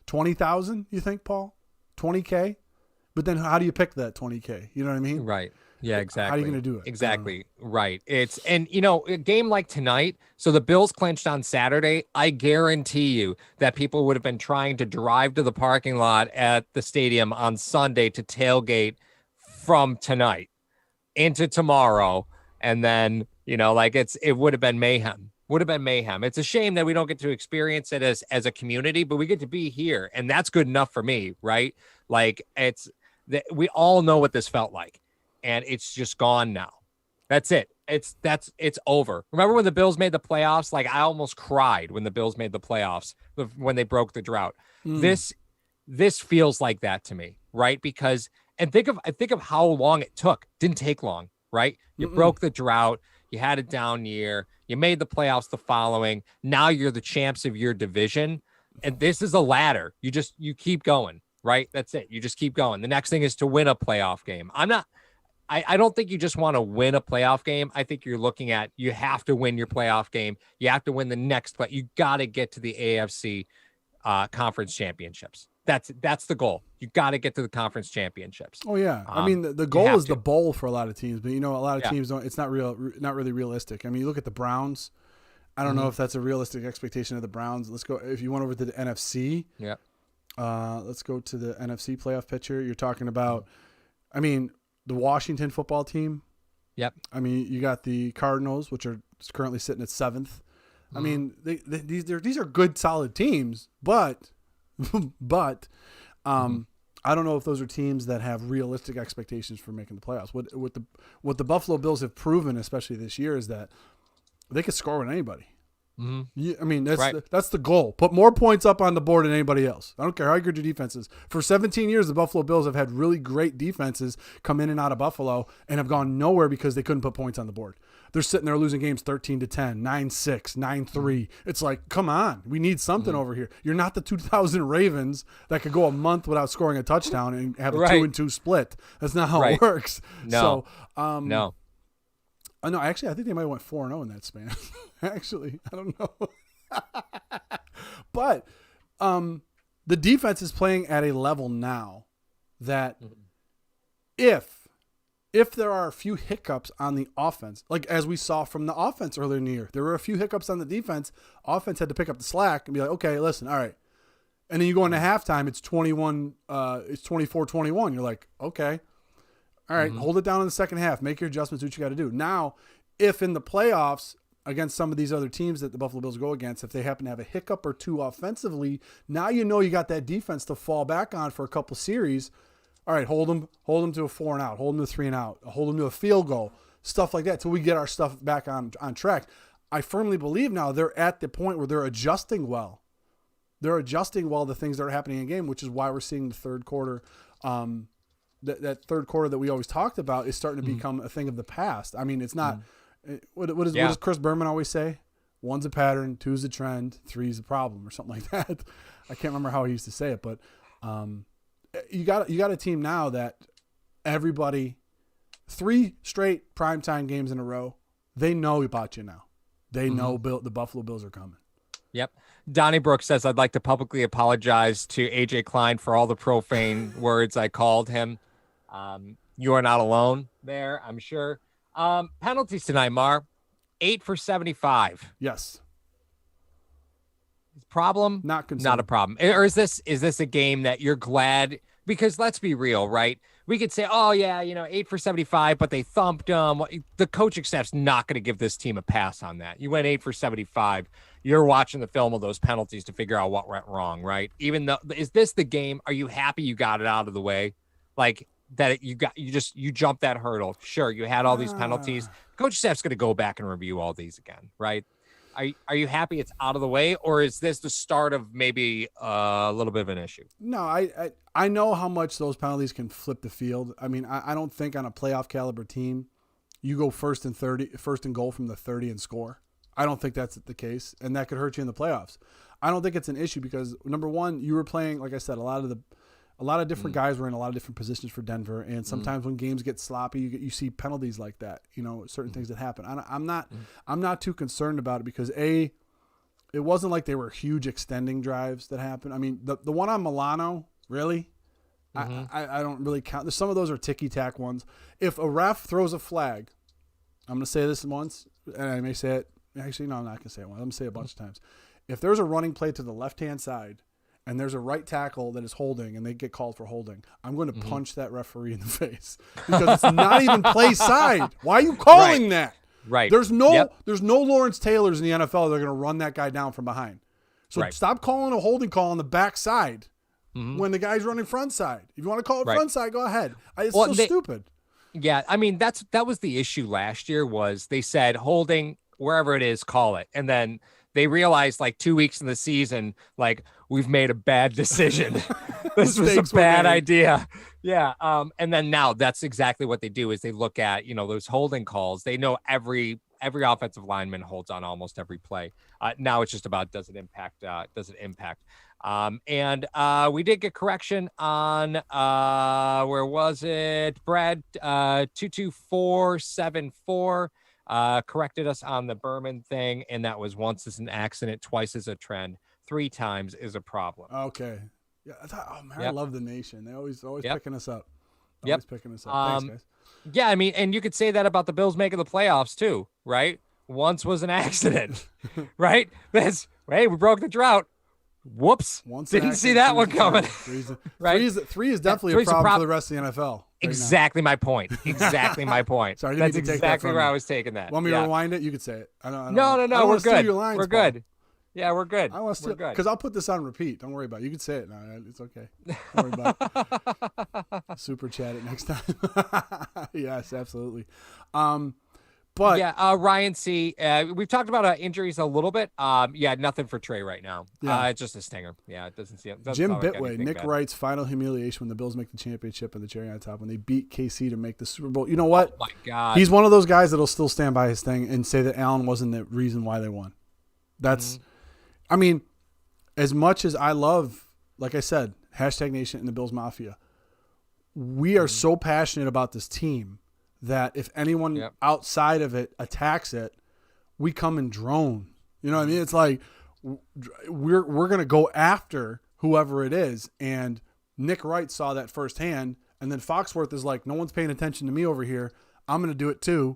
20,000, you think, Paul? 20K? But then how do you pick that 20K? You know what I mean? Right. Yeah, exactly. How are you going to do it? Exactly. Right. And a game like tonight, so the Bills clinched on Saturday. I guarantee you that people would have been trying to drive to the parking lot at the stadium on Sunday to tailgate from tonight into tomorrow. And then, it would have been mayhem. It's a shame that we don't get to experience it as a community, but we get to be here. And that's good enough for me, right? Like we all know what this felt like. And it's just gone now. That's it. It's over. Remember when the Bills made the playoffs? Like, I almost cried when the Bills made the playoffs when they broke the drought. This feels like that to me, right? Because think of how long it took. Didn't take long, right? You broke the drought. You had a down year. You made the playoffs the following. Now you're the champs of your division, and this is a ladder. You keep going, right? That's it. You just keep going. The next thing is to win a playoff game. I don't think you just want to win a playoff game. I think you're looking at, you have to win your playoff game. You have to win the next play. You got to get to the AFC conference championships. That's the goal. You got to get to the conference championships. Oh yeah. I mean, the goal is the bowl for a lot of teams, but a lot of teams don't, it's not really realistic. I mean, you look at the Browns. I don't know if that's a realistic expectation of the Browns. Let's go, if you went over to the NFC. Yeah. Let's go to the NFC playoff picture. You're talking about, the Washington football team. Yep. I mean, you got the Cardinals, which are currently sitting at 7th. I mean, these are good, solid teams, but I don't know if those are teams that have realistic expectations for making the playoffs. What the Buffalo Bills have proven, especially this year, is that they can score with anybody. I mean, Right. that's the goal. Put more points up on the board than anybody else. I don't care how good your defense is. For 17 years, the Buffalo Bills have had really great defenses come in and out of Buffalo and have gone nowhere because they couldn't put points on the board. They're sitting there losing games 13-10, 9-6, 9-3. It's like, come on, we need something over here. You're not the 2000 Ravens that could go a month without scoring a touchdown and have a 2-2 split. That's not how it works. No. So, No. no, actually, I think they might have went 4-0 in that span. Actually, I don't know. But the defense is playing at a level now that if there are a few hiccups on the offense, like as we saw from the offense earlier in the year, there were a few hiccups on the defense. Offense had to pick up the slack and be like, okay, listen, all right. And then you go into halftime, it's 24-21. You're like, okay. All right, hold it down in the second half. Make your adjustments, do what you got to do. Now, if in the playoffs against some of these other teams that the Buffalo Bills go against, if they happen to have a hiccup or two offensively, now you know you got that defense to fall back on for a couple series. All right, hold them to a 4-and-out, hold them to a 3-and-out, hold them to a field goal, stuff like that till we get our stuff back on track. I firmly believe now they're at the point where they're adjusting well. They're adjusting well the things that are happening in game, which is why we're seeing the third quarter that third quarter that we always talked about is starting to become a thing of the past. I mean, it's not. What does Chris Berman always say? 1's a pattern, 2's a trend, 3's a problem, or something like that. I can't remember how he used to say it, but you got a team now that everybody 3 straight primetime games in a row. They know about you now. They know the Buffalo Bills are coming. Yep. Donnie Brooks says, I'd like to publicly apologize to AJ Klein for all the profane words I called him. You are not alone there, I'm sure. Penalties tonight, Mar. 8 for 75. Yes. Problem? Not concerned. Not a problem. Or is this a game that you're glad? Because let's be real, right? We could say, oh, yeah, 8 for 75, but they thumped them. The coaching staff's not going to give this team a pass on that. You went 8 for 75. You're watching the film of those penalties to figure out what went wrong, right? Even though, is this the game? Are you happy you got it out of the way? Like that you jumped that hurdle. Sure, you had all these penalties. Coach staff's going to go back and review all these again, right? Are you happy it's out of the way, or is this the start of maybe a little bit of an issue? No, I know how much those penalties can flip the field. I mean, I don't think on a playoff caliber team, you go first and goal from the 30 and score. I don't think that's the case, and that could hurt you in the playoffs. I don't think it's an issue because number one, you were playing, like I said, a lot of different guys were in a lot of different positions for Denver, and sometimes when games get sloppy, you see penalties like that. Certain things that happen. I'm not too concerned about it because it wasn't like they were huge extending drives that happened. I mean, the one on Milano, really, I don't really count. There's some of those are ticky tack ones. If a ref throws a flag, I'm going to say this once, and I may say it. Actually, no, I'm not going to say it once. I'm going to say it a bunch of times. If there's a running play to the left-hand side and there's a right tackle that is holding and they get called for holding, I'm going to punch that referee in the face because it's not even play side. Why are you calling that? Right. There's no Lawrence Taylors in the NFL that are going to run that guy down from behind. So stop calling a holding call on the back side when the guy's running front side. If you want to call it front side, go ahead. It's stupid. Yeah, I mean, that was the issue last year was they said holding wherever it is, call it. And then they realized like 2 weeks in the season, like we've made a bad decision. This was a bad idea. Yeah. And then now that's exactly what they do is they look at, those holding calls. They know every offensive lineman holds on almost every play. Now it's just about, does it impact? And we did get correction on, where was it? Brad, 22474. Corrected us on the Berman thing, and that was once is an accident, twice is a trend, 3 times is a problem. Okay. Yeah. I love the nation. They always picking us up. Always picking us up. Thanks, guys. Yeah, I mean, and you could say that about the Bills making the playoffs too, right? Once was an accident, right? Hey, we broke the drought. Whoops. Didn't see that one coming. Right? Three is definitely a problem for the rest of the NFL. Exactly my point. Sorry, that's exactly where I was taking that. Want me to rewind it? You could say it. No. We're good. We're good. Yeah, we're good. I want to steal because I'll put this on repeat. Don't worry about it. You can say it now. It's okay. Don't worry about it. Super chat it next time. Yes, absolutely. But Ryan C. We've talked about injuries a little bit. Nothing for Trey right now. It's just a stinger. Yeah, it doesn't seem. Jim Bitway, Nick Wright's final humiliation when the Bills make the championship and the cherry on top when they beat KC to make the Super Bowl. You know what? Oh my God, he's one of those guys that'll still stand by his thing and say that Allen wasn't the reason why they won. That's, I mean, as much as I love, like I said, #Nation and the Bills Mafia, we are so passionate about this team that if anyone outside of it attacks it, we come in drone. You know what I mean? It's like we're going to go after whoever it is. And Nick Wright saw that firsthand. And then Foxworth is like, no one's paying attention to me over here. I'm going to do it too.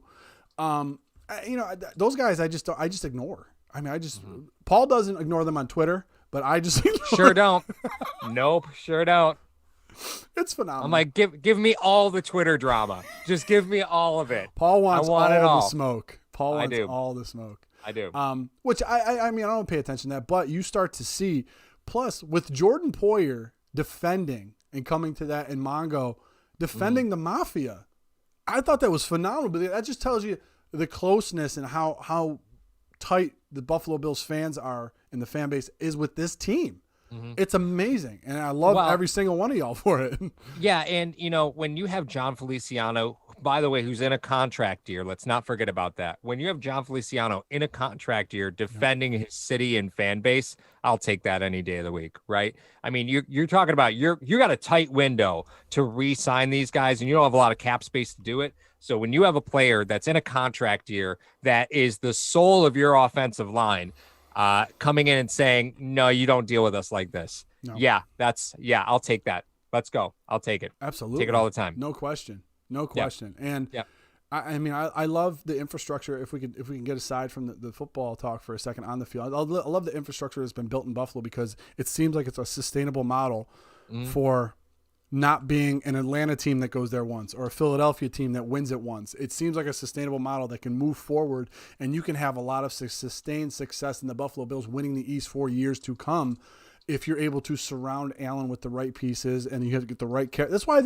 Those guys, I just ignore. I mean, Paul doesn't ignore them on Twitter, but I just sure don't. Nope, sure don't. It's phenomenal. I'm like, give me all the Twitter drama. Just give me all of it. Paul wants all the smoke. Paul wants all the smoke. I do. Which I mean, I don't pay attention to that, but you start to see. Plus, with Jordan Poyer defending and coming to that, and Mongo defending the Mafia, I thought that was phenomenal. But that just tells you the closeness and how tight the Buffalo Bills fans are and the fan base is with this team. It's amazing, and I love every single one of y'all for it. Yeah, and when you have John Feliciano, by the way, who's in a contract year, let's not forget about that. When you have John Feliciano in a contract year defending his city and fan base, I'll take that any day of the week, right? I mean, you're talking about you got a tight window to re-sign these guys, and you don't have a lot of cap space to do it. So when you have a player that's in a contract year that is the soul of your offensive line, coming in and saying, no, you don't deal with us like this. No. I'll take that. Let's go. I'll take it. Absolutely. Take it all the time. No question. And I mean, I love the infrastructure. If we can get aside from the football talk for a second on the field, I love the infrastructure that's been built in Buffalo because it seems like it's a sustainable model for not being an Atlanta team that goes there once or a Philadelphia team that wins it once. It seems like a sustainable model that can move forward, and you can have a lot of sustained success in the Buffalo Bills winning the East for years to come if you're able to surround Allen with the right pieces and you have to get the right character. That's why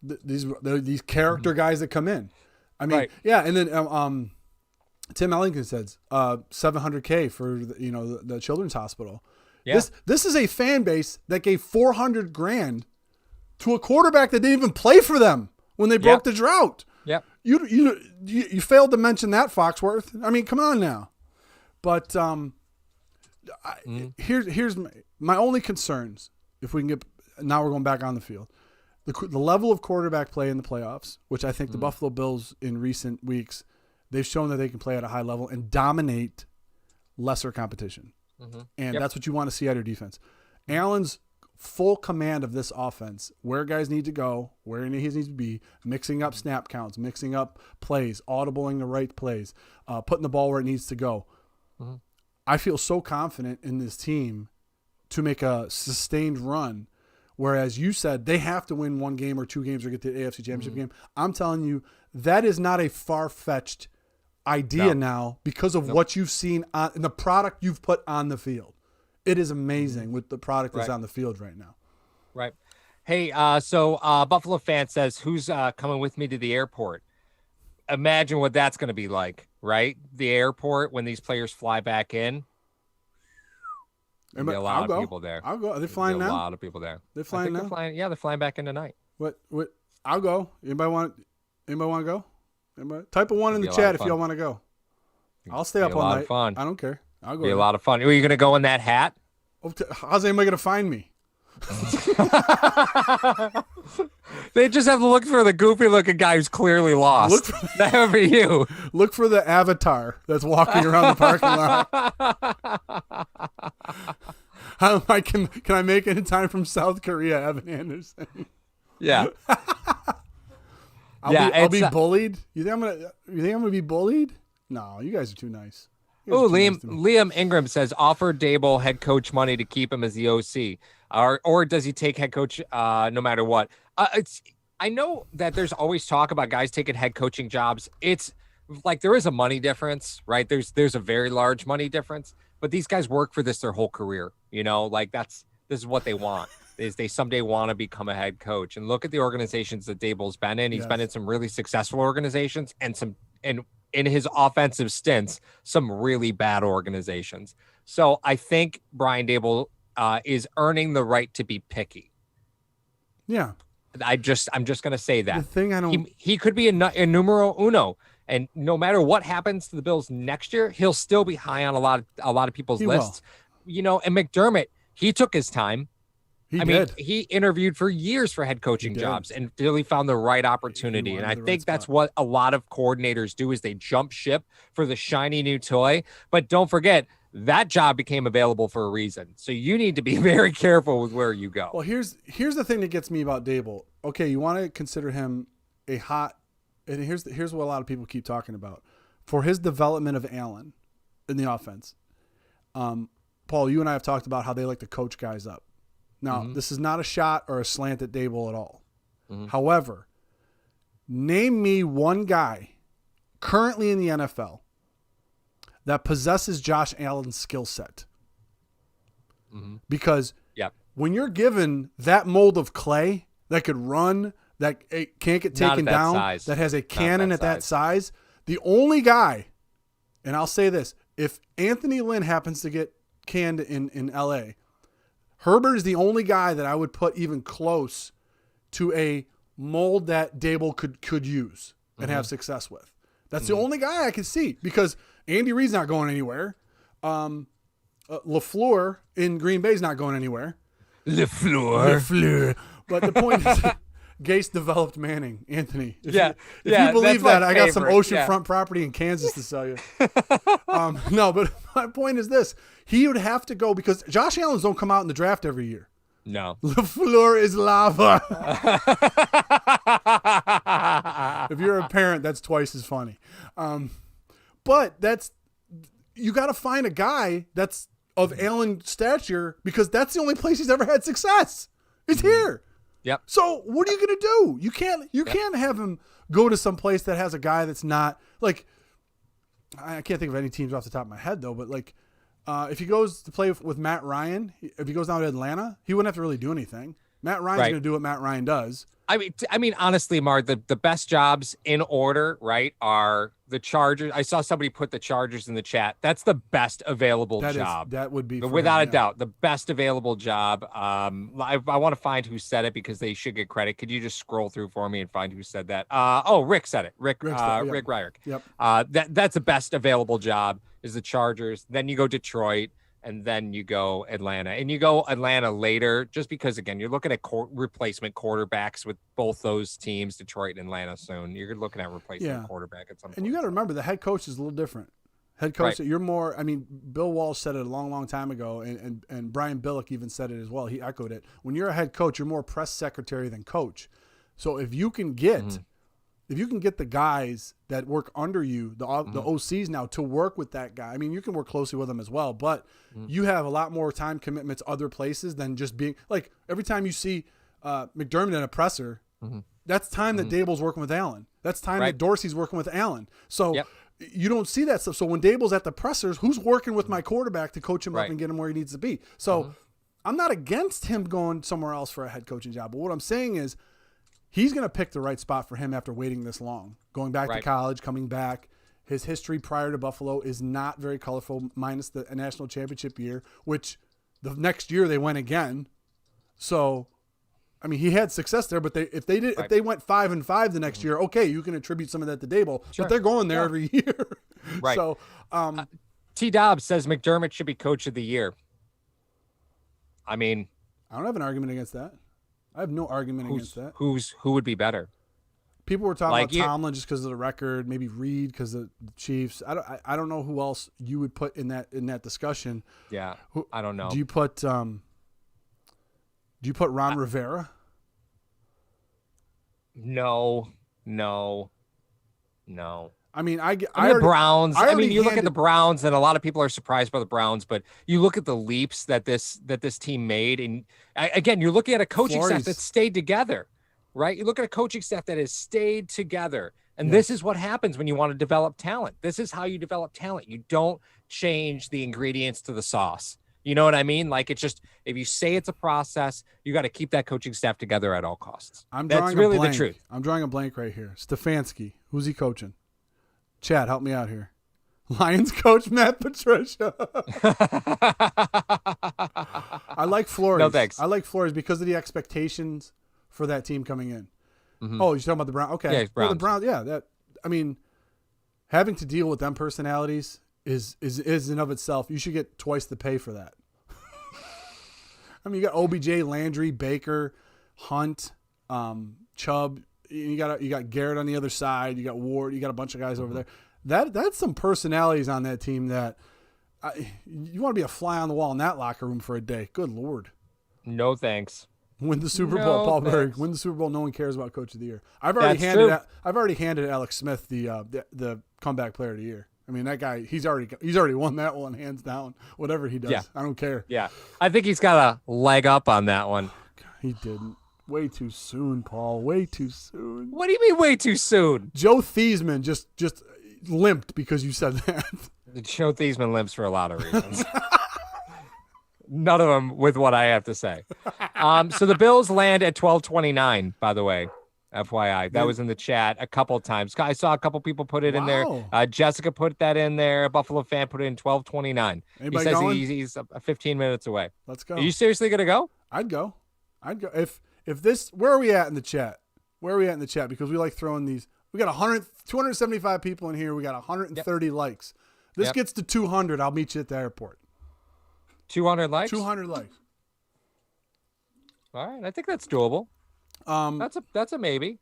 these character guys that come in. I mean, and then Tim Ellington says $700K for the Children's Hospital. Yeah. This is a fan base that gave $400,000 to a quarterback that didn't even play for them when they broke the drought. Yeah. You failed to mention that, Foxworth. I mean, come on now. But here's my only concerns. If we can get now, we're going back on the field. The level of quarterback play in the playoffs, which I think the Buffalo Bills in recent weeks, they've shown that they can play at a high level and dominate lesser competition. And that's what you want to see out of your defense. Allen's full command of this offense, where guys need to go, where he needs to be, mixing up snap counts, mixing up plays, audibling the right plays, putting the ball where it needs to go. I feel so confident in this team to make a sustained run, whereas you said they have to win one game or two games or get to the AFC Championship game. I'm telling you, that is not a far-fetched idea now because of what you've seen in the product you've put on the field. It is amazing with the product that's on the field right now. Right. Hey, so Buffalo fan says, who's coming with me to the airport? Imagine what that's going to be like, right? The airport when these players fly back in. There'll be a lot of people there. I'll go. Are they flying now? A lot of people there. They're flying now? They're flying back in tonight. What? I'll go. Anybody want to go? Anybody? Type a one in the chat if y'all want to go. I'll stay up all night. Fun. I don't care. I'll go. Be a lot of fun. Are you going to go in that hat? How's anybody going to find me? They just have to look for the goofy looking guy who's clearly lost. That would be you. Look for the avatar that's walking around the parking lot. Can I make it in time from South Korea, Evan Anderson? Yeah. I'll be bullied. You think I'm gonna be bullied? No, you guys are too nice. Oh, Liam Ingram says offer Dable head coach money to keep him as the OC, or does he take head coach no matter what? I know that there's always talk about guys taking head coaching jobs. It's like there is a money difference, right? There's a very large money difference, but these guys work for this their whole career. Like this is what they want. Is they someday want to become a head coach. And look at the organizations that Dable's been in. He's been in some really successful organizations and in his offensive stints some really bad organizations. So I think Brian Dable is earning the right to be picky. Yeah. I'm just going to say that. The thing I don't... He could be a numero uno, and no matter what happens to the Bills next year, he'll still be high on a lot of people's lists. Will. And McDermott, he took his time. I mean, he interviewed for years for head coaching jobs until he found the right opportunity. And I think that's what a lot of coordinators do, is they jump ship for the shiny new toy. But don't forget, that job became available for a reason. So you need to be very careful with where you go. Well, here's the thing that gets me about Dable. Okay, you want to consider him a hot, and here's what a lot of people keep talking about. For his development of Allen in the offense, Paul, you and I have talked about how they like to coach guys up. Now, this is not a shot or a slant at Dable at all. However, name me one guy currently in the NFL that possesses Josh Allen's skill set. Because when you're given that mold of clay that could run, that can't get taken down, that has a cannon at that size, the only guy, and I'll say this, if Anthony Lynn happens to get canned in L.A., Herbert is the only guy that I would put even close to a mold that Dable could use and have success with. That's the only guy I can see, because Andy Reid's not going anywhere. LaFleur in Green Bay's not going anywhere. LaFleur. But the point is, Gase developed Manning, Anthony. If you believe that, I got some oceanfront property in Kansas to sell you. No, but my point is this. He would have to go, because Josh Allen's don't come out in the draft every year. No. LaFleur is lava. If you're a parent, that's twice as funny. But you got to find a guy that's of Allen stature, because that's the only place he's ever had success. It's here. Yep. So what are you going to do? You can't have him go to some place that has a guy that's not, like, I can't think of any teams off the top of my head though, but like, if he goes to play with Matt Ryan, if he goes down to Atlanta, he wouldn't have to really do anything. Matt Ryan's going to do what Matt Ryan does. I mean, honestly, Mark, the best jobs in order, right, are the Chargers. I saw somebody put the Chargers in the chat. That's the best available job. That would be, without a doubt, the best available job. I want to find who said it, because they should get credit. Could you just scroll through for me and find who said that? Rick said it. Rick Ryrick. Yep. That's the best available job, is the Chargers. Then you go Detroit, and then you go Atlanta. And you go Atlanta later, just because, again, you're looking at replacement quarterbacks with both those teams, Detroit and Atlanta, soon. You're looking at replacement quarterback at some point. And you got to remember, the head coach is a little different. Head coach, you're more, I mean, Bill Walsh said it a long, long time ago, and Brian Billick even said it as well. He echoed it. When you're a head coach, you're more press secretary than coach. So if you can get... If you can get the guys that work under you, the OCs now, to work with that guy, I mean, you can work closely with them as well, but you have a lot more time commitments other places than just being, like, every time you see McDermott in a presser, that's time that Dable's working with Allen. That's time that Dorsey's working with Allen. So you don't see that stuff. So when Dable's at the pressers, who's working with my quarterback to coach him up and get him where he needs to be? So I'm not against him going somewhere else for a head coaching job, but what I'm saying is, he's going to pick the right spot for him after waiting this long. Going back to college, coming back. His history prior to Buffalo is not very colorful, minus the national championship year, which the next year they went again. So, I mean, he had success there, but if they went 5-5 the next year, okay, you can attribute some of that to Dable, but they're going there every year. So, T. Dobbs says McDermott should be coach of the year. I mean, I don't have an argument against that. I have no argument against that. Who would be better? People were talking about Tomlin just because of the record, maybe Reed because of the Chiefs. I don't know who else you would put in that discussion. Yeah, I don't know. Do you put Ron Rivera? No. I mean, the Browns. I mean, you look at the Browns, and a lot of people are surprised by the Browns, but you look at the leaps that this team made, and again, you're looking at a coaching staff that stayed together, right? You look at a coaching staff that has stayed together, and this is what happens when you want to develop talent. This is how you develop talent. You don't change the ingredients to the sauce. You know what I mean? Like, it's just, if you say it's a process, you got to keep that coaching staff together at all costs. That's really the truth. I'm drawing a blank right here. Stefanski, who's he coaching? Chad, help me out here. Lions coach Matt Patricia. I like Flores. No thanks. I like Flores because of the expectations for that team coming in. Mm-hmm. Oh, you're talking about the Browns? Okay. Yeah, Well, the Browns. Yeah, having to deal with them personalities is in of itself. You should get twice the pay for that. I mean, you got OBJ, Landry, Baker, Hunt, Chubb. You got Garrett on the other side. You got Ward. You got a bunch of guys over there. That's some personalities on that team that you want to be a fly on the wall in that locker room for a day. Good Lord. No thanks. Win the Super Bowl, Paul Berg. Win the Super Bowl. No one cares about Coach of the Year. I've already handed Alex Smith the comeback player of the year. I mean, that guy, he's already won that one hands down. Whatever he does, Yeah. I don't care. Yeah, I think he's got a leg up on that one. He didn't. Way too soon, Paul. Way too soon. What do you mean way too soon? Joe Theismann just limped because you said that. Joe Theismann limps for a lot of reasons. None of them with what I have to say. So the Bills land at 12:29, by the way. FYI, that was in the chat a couple of times. I saw a couple people put it in there. Jessica put that in there. A Buffalo fan put it in 12:29. He says he's 15 minutes away. Let's go. Are you seriously gonna go? I'd go. If this, where are we at in the chat? Because we like throwing these. We got 275 people in here. We got 130 likes. This gets to 200. I'll meet you at the airport. 200 likes. 200 likes. All right, I think that's doable. That's a maybe.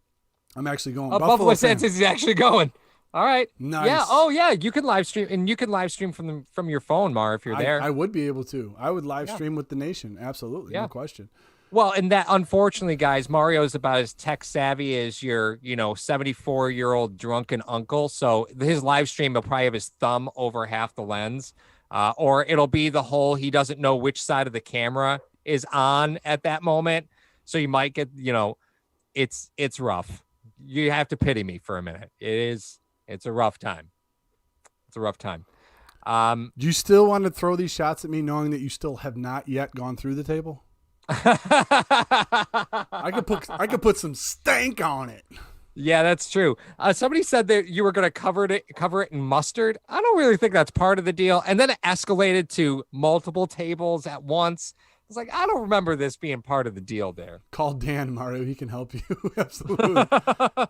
I'm actually going. Buffalo says he's actually going. All right. Nice. Yeah. Oh yeah. You can live stream, and you can live stream from your phone, Mar, if you're there. I would be able to. I would live stream with the nation. Absolutely. Yeah. No question. Well, and that, unfortunately, guys, Mario's about as tech savvy as your, 74-year-old drunken uncle. So his live stream will probably have his thumb over half the lens, or it'll be the whole he doesn't know which side of the camera is on at that moment. So you might get, it's rough. You have to pity me for a minute. It's a rough time. It's a rough time. Do you still want to throw these shots at me knowing that you still have not yet gone through the table? I could put some stank on it. Yeah, that's true. Somebody said that you were going to cover it in mustard. I don't really think that's part of the deal. And then it escalated to multiple tables at once. It's like, I don't remember this being part of the deal there. Call Dan, Mario. He can help you. Absolutely.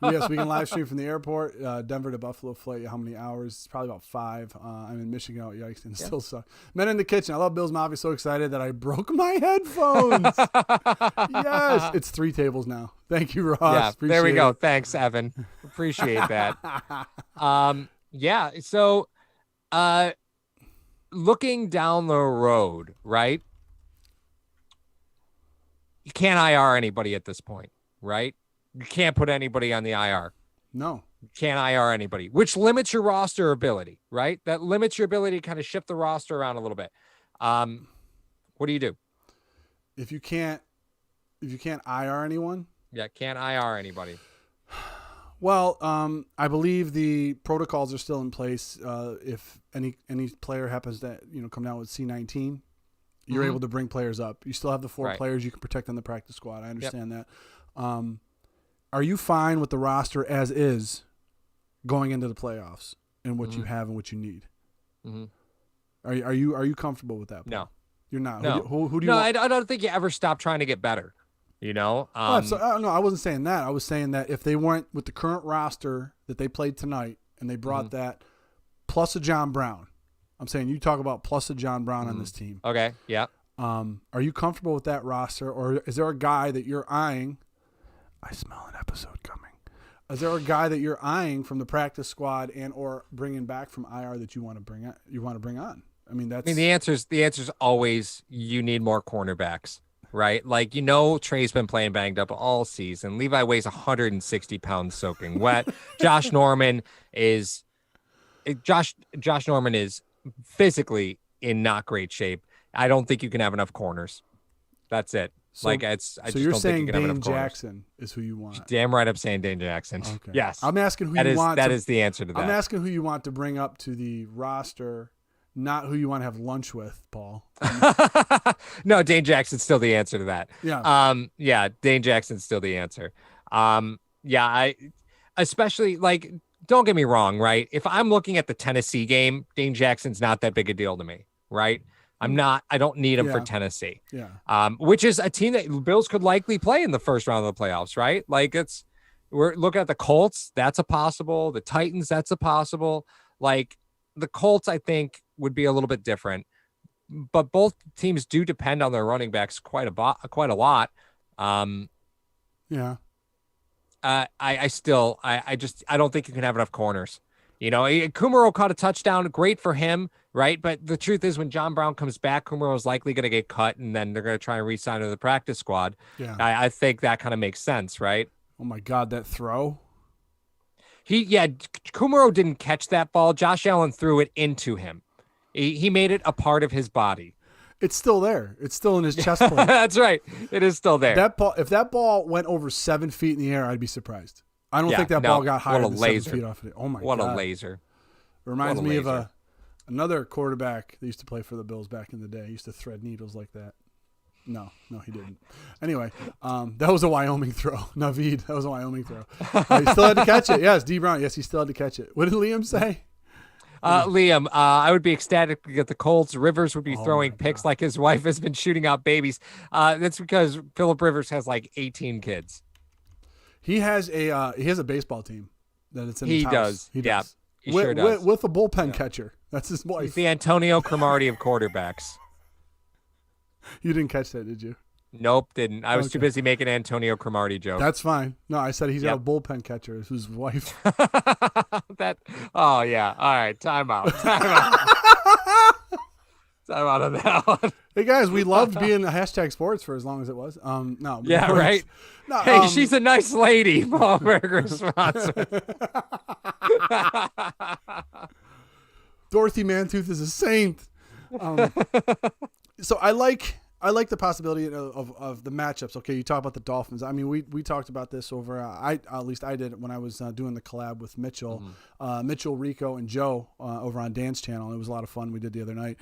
Yes, we can live stream from the airport, Denver to Buffalo flight. How many hours? It's probably about 5. I'm in Michigan. Oh, yikes. And still suck. Men in the kitchen. I love Bill's Mafia. So excited that I broke my headphones. Yes. It's 3 tables now. Thank you, Ross. Yeah, Appreciate there we go. it. Thanks, Evan. Appreciate that. Yeah. So looking down the road, right? You can't IR anybody at this point, right? You can't put anybody on the IR. No. You can't IR anybody, which limits your roster ability, right? That limits your ability to kind of shift the roster around a little bit. What do you do? If you can't IR anyone? Yeah, can't IR anybody. Well, I believe the protocols are still in place. If any player happens to come down with C-19, you're able to bring players up. You still have the 4 players you can protect on the practice squad. I understand that. Are you fine with the roster as is going into the playoffs and what you have and what you need? Mm-hmm. Are you comfortable with that? Paul? No, you're not. No. Who do you? No, I don't think you ever stop trying to get better. No, I wasn't saying that. I was saying that if they went with the current roster that they played tonight and they brought that plus a John Brown. I'm saying you talk about plus a John Brown on this team. Okay, yeah. Are you comfortable with that roster, or is there a guy that you're eyeing? I smell an episode coming. Is there a guy that you're eyeing from the practice squad and or bringing back from IR that you want to bring on? I mean, the answer's always you need more cornerbacks, right? Like, Trey's been playing banged up all season. Levi weighs 160 pounds soaking wet. Josh Norman is physically in not great shape. I don't think you can have enough corners. That's it. So you're saying Dane Jackson is who you want? Damn right, I'm saying Dane Jackson. Okay. Yes. I'm asking who you want. That is the answer to that. I'm asking who you want to bring up to the roster, not who you want to have lunch with, Paul. No, Dane Jackson's still the answer to that. Yeah. Dane Jackson's still the answer. I especially like don't get me wrong, right? If I'm looking at the Tennessee game, Dane Jackson's not that big a deal to me, right? I don't need him for Tennessee. Yeah. Which is a team that Bills could likely play in the first round of the playoffs, right? Like we're looking at the Colts, that's a possible. The Titans, that's a possible. Like the Colts, I think would be a little bit different, but both teams do depend on their running backs quite a lot. Yeah. I don't think you can have enough corners. Kumaro caught a touchdown. Great for him, right? But the truth is, when John Brown comes back, Kumaro is likely going to get cut, and then they're going to try and re-sign to the practice squad. Yeah. I think that kind of makes sense, right? Oh my God, that throw! Kumaro didn't catch that ball. Josh Allen threw it into him. He made it a part of his body. It's still there. It's still in his chest plate. That's right. It is still there. That ball, if that ball went over 7 feet in the air, I'd be surprised. I don't think that ball got higher than 7 feet off of it. Oh my God. What a laser. It reminds me of another quarterback that used to play for the Bills back in the day. He used to thread needles like that. No, he didn't. Anyway, that was a Wyoming throw. Naveed, that was a Wyoming throw. He still had to catch it. Yes, D. Brown. Yes, he still had to catch it. What did Liam say? Liam, I would be ecstatic to get the Colts. Rivers would be throwing picks like his wife has been shooting out babies. That's because Phillip Rivers has like 18 kids. He has a baseball team that it's in his house. He does. He with, sure does. With a bullpen catcher. That's his wife. He's the Antonio Cromartie of quarterbacks. You didn't catch that, did you? Nope, didn't. I was too busy making Antonio Cromartie jokes. That's fine. No, I said he's got a bullpen catcher. It's his wife. Oh, yeah. All right. Time out. Time out on that one. Hey, guys, we loved being a hashtag sports for as long as it was. No. Yeah, right? No, hey, she's a nice lady. Paul Berger sponsor. Dorothy Mantooth is a saint. So I like the possibility of the matchups. Okay, you talk about the Dolphins. I mean, we talked about this over. At least I did when I was doing the collab with Mitchell, Mitchell, Rico, and Joe over on Dan's channel. It was a lot of fun. We did the other night.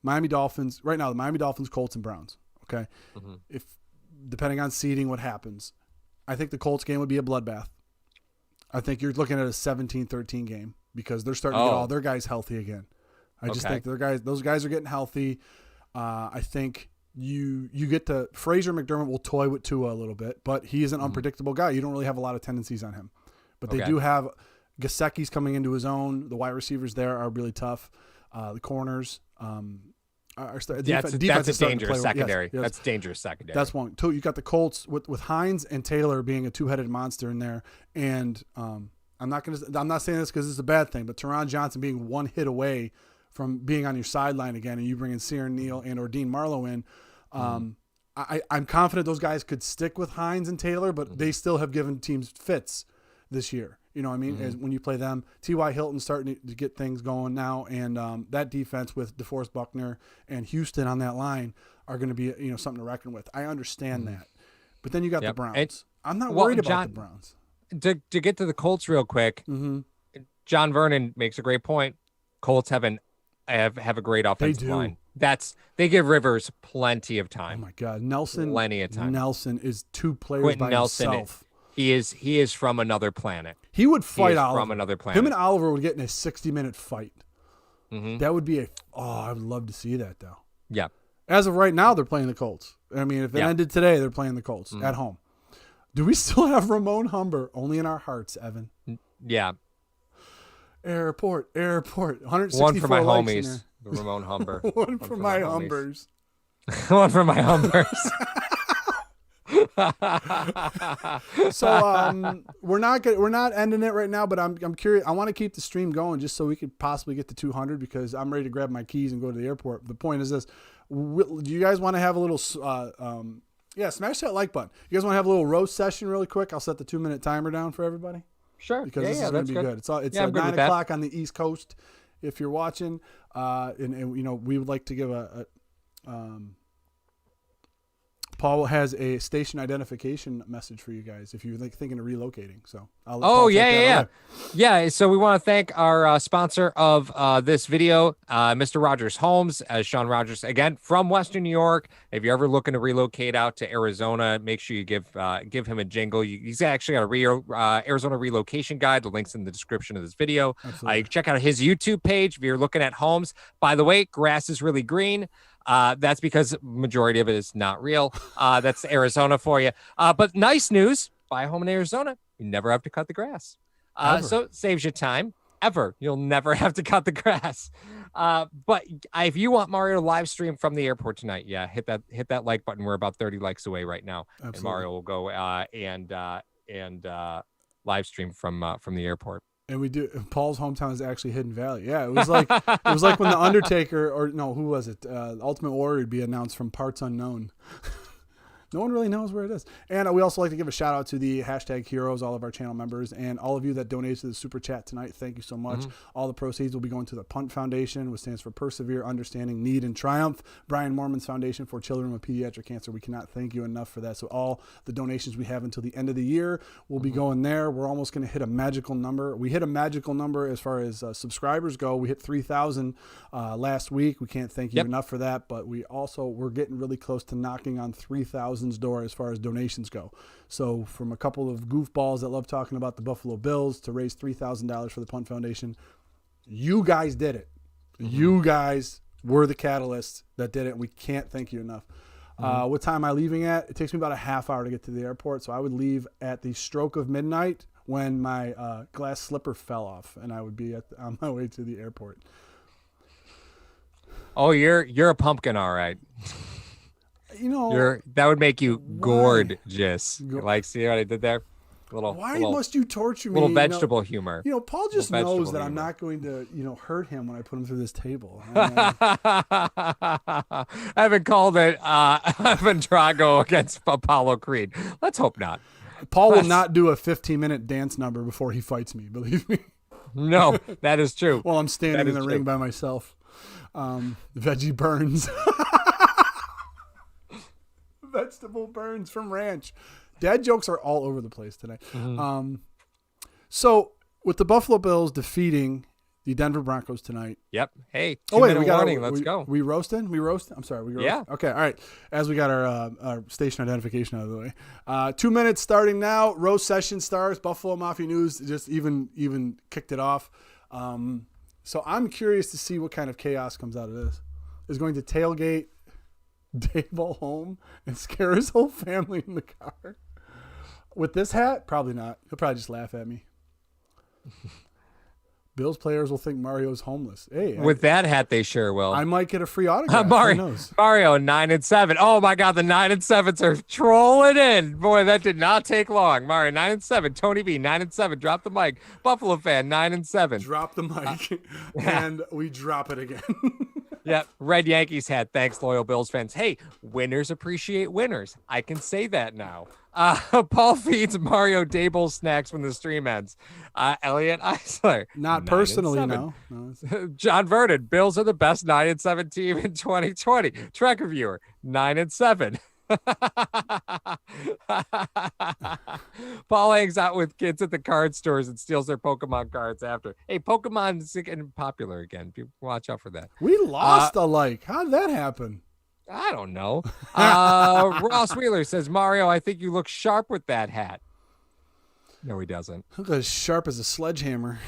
Miami Dolphins. Right now, the Miami Dolphins, Colts, and Browns. Okay, if depending on seeding, what happens, I think the Colts game would be a bloodbath. I think you're looking at a 17-13 game because they're starting to get all their guys healthy again. I just think those guys are getting healthy. I think you get to Frazier McDermott will toy with Tua a little bit, but he is an unpredictable guy. You don't really have a lot of tendencies on him. But they do have Gesicki's coming into his own. The wide receivers there are really tough. The corners that's a dangerous secondary. Yes. That's dangerous secondary. That's one. Two, you got the Colts with Hines and Taylor being a two-headed monster in there, and I'm not saying this because it's a bad thing, but Teron Johnson being one hit away from being on your sideline again, and you bring in Cyril Neal and or Dean Marlowe in, I'm confident those guys could stick with Hines and Taylor, but they still have given teams fits this year. You know what I mean? As when you play them, T.Y. Hilton's starting to get things going now, and that defense with DeForest Buckner and Houston on that line are going to be something to reckon with. I understand that, but then you got the Browns. I'm not worried about the Browns. To get to the Colts real quick, John Vernon makes a great point. Colts have a great offensive line. They give Rivers plenty of time. Oh my God, Nelson, plenty of time. Nelson is two players by himself. He is from another planet. He would fight Oliver. From another planet. Him and Oliver would get in a 60-minute fight. That would be I would love to see that though. Yeah. As of right now, they're playing the Colts. I mean, if it ended today, they're playing the Colts at home. Do we still have Ramon Humber? Only in our hearts, Evan. Yeah. Airport. 164 one for my likes homies, Ramon Humber. one for my Humbers. One for my Humbers. So we're not ending it right now, but I'm curious. I want to keep the stream going just so we could possibly get to 200 because I'm ready to grab my keys and go to the airport. The point is this: do you guys want to have a little? Smash that like button. You guys want to have a little roast session really quick? I'll set the 2-minute timer down for everybody. Sure. Because this is going to be good. It's 9 o'clock on the East Coast if you're watching. And we would like to give a Paul has a station identification message for you guys if you're thinking of relocating. So I'll let Oh, Paul take yeah, that yeah, yeah. away. Yeah, so we want to thank our sponsor of this video, Mr. Rogers Homes, Sean Rogers, again, from Western New York. If you're ever looking to relocate out to Arizona, make sure you give him a jingle. He's actually got a Arizona relocation guide. The link's in the description of this video. You can check out his YouTube page if you're looking at homes. By the way, grass is really green. That's because majority of it is not real. That's Arizona for you. But nice news, buy a home in Arizona. You never have to cut the grass. So it saves you time. You'll never have to cut the grass. But if you want Mario to live stream from the airport tonight, hit that like button. We're about 30 likes away right now. Absolutely. And Mario will go and live stream from the airport. And we do. Paul's hometown is actually Hidden Valley. Yeah, it was like when the Undertaker, or no, who was it? Ultimate Warrior would be announced from parts unknown. No one really knows where it is. And we also like to give a shout out to the hashtag heroes, all of our channel members, and all of you that donated to the super chat tonight. Thank you so much. All the proceeds will be going to the Punt Foundation, which stands for Persevere, Understanding, Need, and Triumph. Brian Mormon's Foundation for Children with Pediatric Cancer. We cannot thank you enough for that. So all the donations we have until the end of the year will be going there. We're almost going to hit a magical number. We hit a magical number as far as subscribers go. We hit 3,000 last week. We can't thank you enough for that, but we're getting really close to knocking on 3,000's door as far as donations go. So from a couple of goofballs that love talking about the Buffalo Bills to raise $3,000 for the Punt Foundation, you guys did it. You guys were the catalysts that did it. We can't thank you enough. What time am I leaving at? It takes me about a half hour to get to the airport, so I would leave at the stroke of midnight when my glass slipper fell off, and I would be on my way to the airport. Oh, you're a pumpkin, all right. That would make you gorgeous. Like, see what I did there? Why must you torture me? Little vegetable humor. Paul just knows that I'm not going to, hurt him when I put him through this table. I haven't called it Ivan Drago against Apollo Creed. Let's hope not. Paul will not do a 15-minute dance number before he fights me, believe me. No, that is true. While I'm standing in the ring by myself. Veggie burns. Vegetable burns from ranch. Dad jokes are all over the place today. So with the Buffalo Bills defeating the Denver Broncos tonight. Yep. Hey, let's go. We roasting? I'm sorry. We roasting? Yeah. Okay. All right. As we got our station identification out of the way. 2 minutes starting now. Roast session starts. Buffalo Mafia News just even kicked it off. So I'm curious to see what kind of chaos comes out of this. Is going to tailgate Dayball home and scare his whole family in the car. With this hat? Probably not. He'll probably just laugh at me. Bills players will think Mario's homeless. Hey, with that hat, they sure will. I might get a free autograph. Mario 9-7. Oh my God, the 9-7s are trolling in. Boy, that did not take long. Mario 9-7. Tony B 9-7. Drop the mic. Buffalo fan 9-7. Drop the mic, and we drop it again. Yeah, Red Yankees hat. Thanks, loyal Bills fans. Hey, winners appreciate winners. I can say that now. Paul feeds Mario Dayball snacks when the stream ends. Elliot Eisler. Not personally, no. John Vernon. Bills are the best 9-7 team in 2020. Trek reviewer 9-7. Paul hangs out with kids at the card stores and steals their Pokemon cards after. Hey, Pokemon is getting popular again. People watch out for that. We lost a like. How did that happen? I don't know. Ross Wheeler says, Mario, I think you look sharp with that hat. No, he doesn't. Look as sharp as a sledgehammer.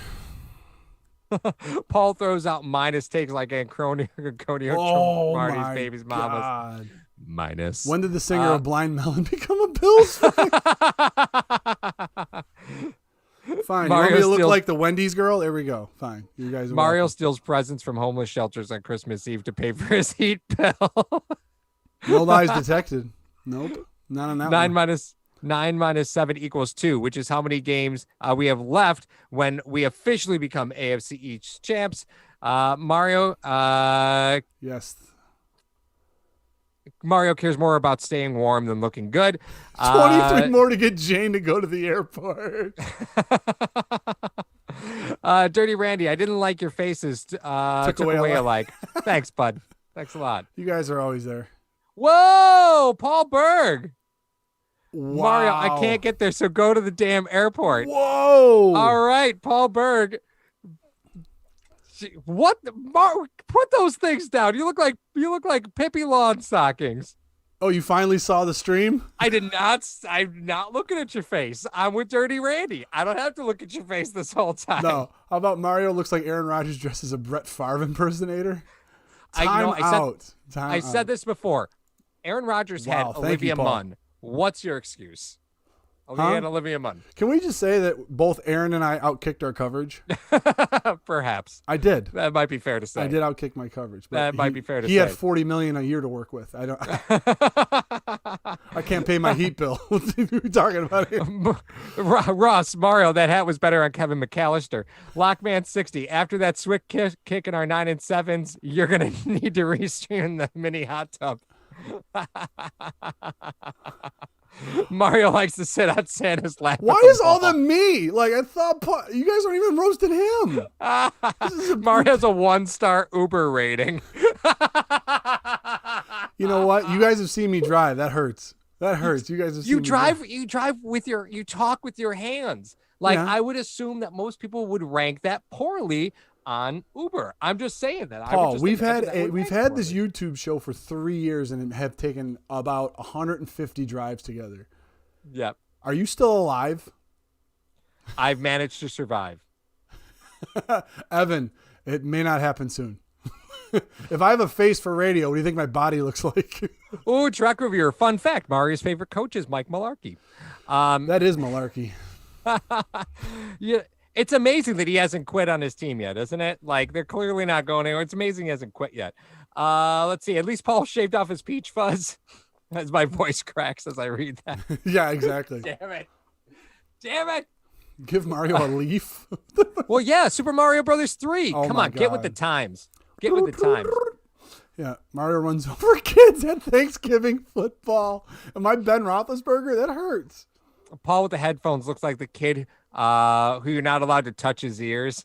Paul throws out minus takes like Antonio Marty's baby's mama's. Minus. When did the singer of Blind Melon become a Bills fan? Fine. You want me to look like the Wendy's girl? There we go. Fine. You guys. Mario steals presents from homeless shelters on Christmas Eve to pay for his heat bill. No lies detected. Nope. Not on that 9 minus 7 equals 2, which is how many games we have left when we officially become AFC East champs. Mario. Yes. Mario cares more about staying warm than looking good. 23 more to get Jane to go to the airport. Dirty Randy, I didn't like your faces. Took away alike. Thanks, bud. Thanks a lot. You guys are always there. Whoa, Paul Berg. Wow. Mario, I can't get there, so go to the damn airport. Whoa. All right, Paul Berg. What? Put those things down. You look like Pippi Lawn Stockings. Oh, you finally saw the stream? I did not. I'm not looking at your face. I'm with Dirty Randy. I don't have to look at your face this whole time. No. How about Mario looks like Aaron Rodgers dressed as a Brett Favre impersonator? I said this before. Aaron Rodgers had Olivia Munn. What's your excuse? Olivia Munn. Can we just say that both Aaron and I outkicked our coverage? Perhaps. I did. That might be fair to say. I did outkick my coverage. But that might be fair to say. He had $40 million a year to work with. I can't pay my heat bill. What are we talking about here? Ross, Mario, that hat was better on Kevin McAllister. Lockman 60. After that swick kick in our 9 and 7s, you're gonna need to restream the mini hot tub. Mario likes to sit on Santa's lap. Why is all the me? Like, I thought you guys aren't even roasting him. Mario's a 1-star Uber rating. You know what? You guys have seen me drive. That hurts. That hurts. You guys have seen me drive. You drive with you talk with your hands. Like, yeah. I would assume that most people would rank that poorly on Uber. I'm just saying that. Paul, we've had this YouTube show for 3 years and have taken about 150 drives together. Yep. Are you still alive? I've managed to survive. Evan, it may not happen soon. If I have a face for radio, what do you think my body looks like? Ooh, track reviewer. Fun fact, Mario's favorite coach is Mike Mularkey. That is Mularkey. Yeah. It's amazing that he hasn't quit on his team yet, isn't it? Like, they're clearly not going anywhere. It's amazing he hasn't quit yet. Let's see. At least Paul shaved off his peach fuzz. As my voice cracks as I read that. Yeah, exactly. Damn it. Give Mario a leaf. Well, yeah, Super Mario Brothers 3. Oh, come on, get with the times. Get with the times. Yeah, Mario runs over kids at Thanksgiving football. Am I Ben Roethlisberger? That hurts. Paul with the headphones looks like the kid who you're not allowed to touch his ears.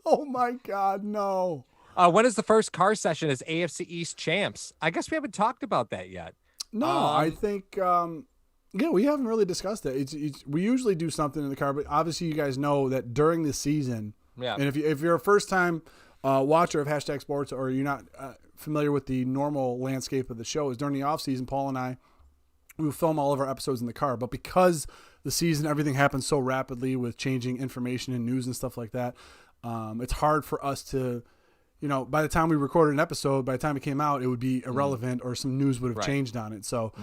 Oh my God, no. When is the first car session as AFC East champs? I guess we haven't talked about that yet. No, I think, we haven't really discussed it. We usually do something in the car, but obviously you guys know that during the season, and if you're a first time watcher of Hashtag Sports or you're not familiar with the normal landscape of the show, is during the off season, Paul and I, we will film all of our episodes in the car, but because the season, everything happens so rapidly with changing information and news and stuff like that. It's hard for us to, by the time we recorded an episode, by the time it came out, it would be irrelevant or some news would have changed on it. So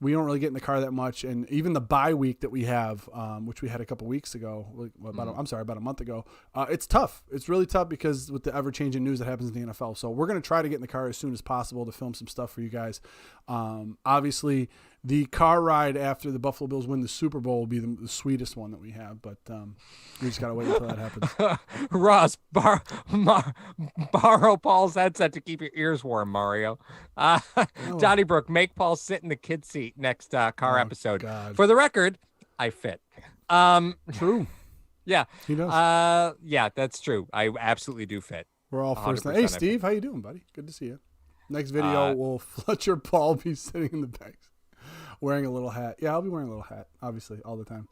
we don't really get in the car that much. And even the bye week that we have, which we had a couple weeks ago, about a month ago, it's tough. It's really tough because with the ever-changing news that happens in the NFL. So we're going to try to get in the car as soon as possible to film some stuff for you guys. Obviously, the car ride after the Buffalo Bills win the Super Bowl will be the sweetest one that we have, but we just got to wait until that happens. Ross, borrow Paul's headset to keep your ears warm, Mario. Donnybrook, make Paul sit in the kid seat next car episode. God. For the record, I fit. True. Yeah. He does. Yeah, that's true. I absolutely do fit. We're all first. Hey, Steve, how you doing, buddy? Good to see you. Next video, will Fletcher Paul be sitting in the back wearing a little hat? Yeah, I'll be wearing a little hat, obviously, all the time.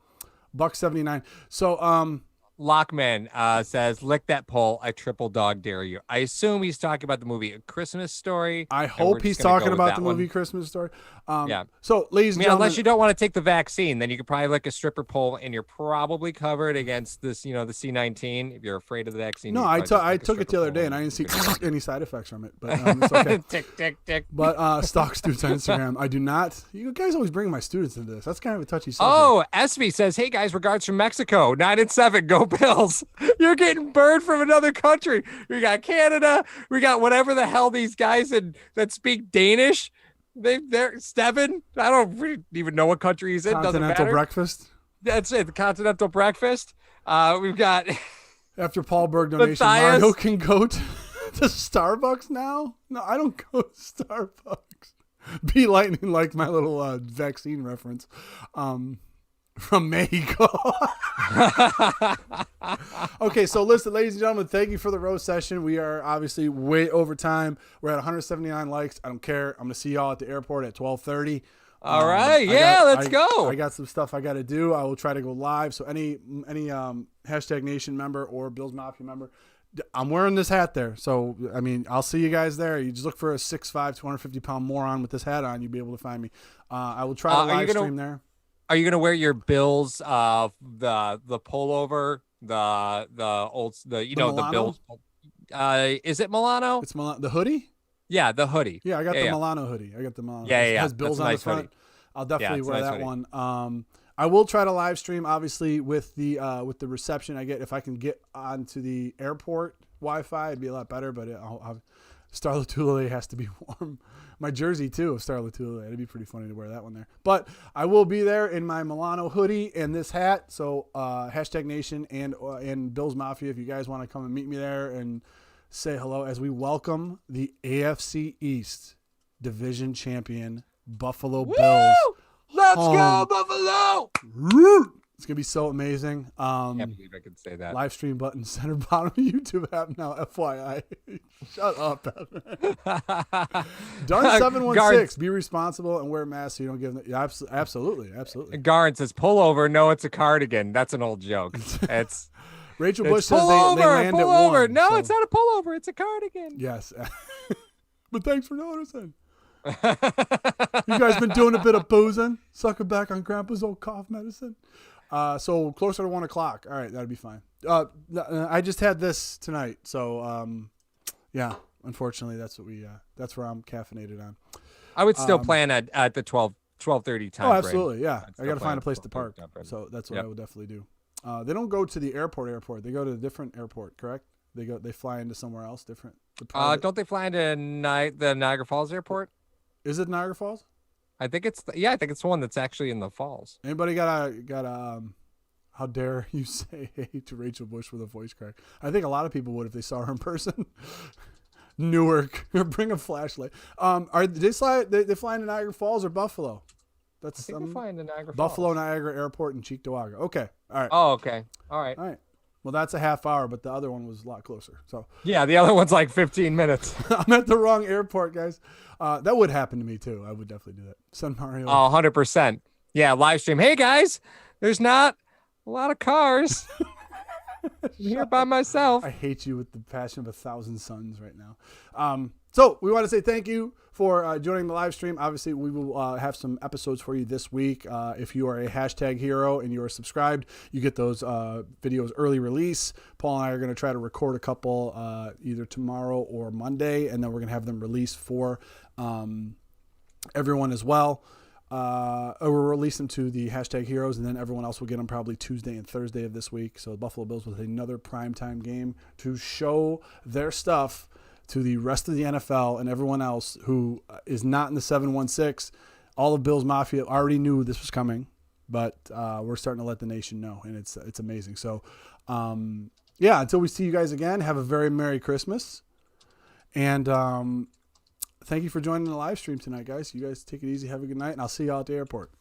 $1.79. So, Lockman says, lick that pole. I triple dog dare you. I assume he's talking about the movie A Christmas Story. I hope he's talking about the movie Christmas Story. Yeah. So, ladies and gentlemen. Unless you don't want to take the vaccine, then you could probably lick a stripper pole and you're probably covered against this, the C-19. If you're afraid of the vaccine. No, I took it the other day and I didn't see any side effects from it. But it's okay. Tick, tick, tick. But Stock Students on Instagram, I do not. You guys always bring my students into this. That's kind of a touchy subject. Oh, Esme says, hey guys, regards from Mexico. 9 and 7, go Bills. You're getting burned from another country. We got Canada. We got whatever the hell these guys that speak Danish. They're Steven. I don't even know what country he's in. Continental breakfast. That's it. The continental breakfast. We've got after Paul Berg donation, Mario can go to Starbucks now. No, I don't go to Starbucks. Be lightning like my little vaccine reference. From Mexico. Okay, so listen, ladies and gentlemen, thank you for the roast session. We are obviously way over time. We're at 179 likes. I don't care. I'm going to see y'all at the airport at 12:30. All right. Yeah, let's go. I got some stuff I got to do. I will try to go live. So any hashtag Nation member or Bills Mafia member, I'm wearing this hat there. So, I mean, I'll see you guys there. You just look for a 6'5", 250-pound moron with this hat on. You'll be able to find me. I will try to live stream there. Are you gonna wear your Bills the pullover, the old the Bills? Is it Milano? It's Milano. The hoodie? Yeah, the hoodie. Yeah, I got the Milano hoodie. I got the Milano. Yeah, It has Bills on the front. Hoodie. I'll definitely wear that one. I will try to live stream, obviously, with the reception I get. If I can get onto the airport Wi-Fi, it'd be a lot better. But Star Latulele has to be warm. My jersey too of Star Latulele. It'd be pretty funny to wear that one there. But I will be there in my Milano hoodie and this hat. So hashtag Nation and Bills Mafia, if you guys want to come and meet me there and say hello as we welcome the AFC East division champion Buffalo Bills. Let's go, Buffalo! It's going to be so amazing. Can't believe I could say that. Live stream button center bottom YouTube app now, FYI. Shut up, Evan. Done 716. Be responsible and wear a mask so you don't give them. Yeah, absolutely. Garn says, pull over. No, it's a cardigan. That's an old joke. It's Rachel Bush says they land at 1. No, so. It's not a pullover. It's a cardigan. Yes. But thanks for noticing. You guys been doing a bit of boozing, sucking back on Grandpa's old cough medicine. So closer to 1 o'clock. All right, that'd be fine. I just had this tonight, so yeah. Unfortunately, that's where I'm caffeinated on. I would still plan at the 12:30 time. Oh, absolutely, yeah. I got to find a place to park, so that's what I would definitely do. They don't go to the airport. They go to a different airport, correct? They fly into somewhere else different. Don't they fly into the Niagara Falls airport? Is it Niagara Falls? I think it's the one that's actually in the falls. Anybody got a how dare you say hey to Rachel Bush with a voice crack? I think a lot of people would if they saw her in person. Newark, bring a flashlight. They fly into Niagara Falls or Buffalo? I think they're flying to Niagara Falls. Buffalo Niagara Airport in Cheektowaga. Okay, all right. Oh, okay, all right. Well, that's a half hour, but the other one was a lot closer. So yeah, the other one's like 15 minutes. I'm at the wrong airport, guys. That would happen to me too. I would definitely do that. Send Mario. Oh, 100%. Yeah, live stream. Hey guys, there's not a lot of cars. I'm here by myself. I hate you with the passion of 1,000 suns right now. So we want to say thank you for joining the live stream. Obviously, we will have some episodes for you this week. If you are a hashtag hero and you are subscribed, you get those videos early release. Paul and I are going to try to record a couple either tomorrow or Monday, and then we're going to have them released for everyone as well. We'll release them to the hashtag heroes, and then everyone else will get them probably Tuesday and Thursday of this week. So the Buffalo Bills with another primetime game to show their stuff to the rest of the NFL and everyone else who is not in the 716. All of Bills Mafia already knew this was coming, but we're starting to let the nation know, and it's amazing. So, yeah, until we see you guys again, have a very Merry Christmas. And thank you for joining the live stream tonight, guys. You guys take it easy. Have a good night, and I'll see you all at the airport.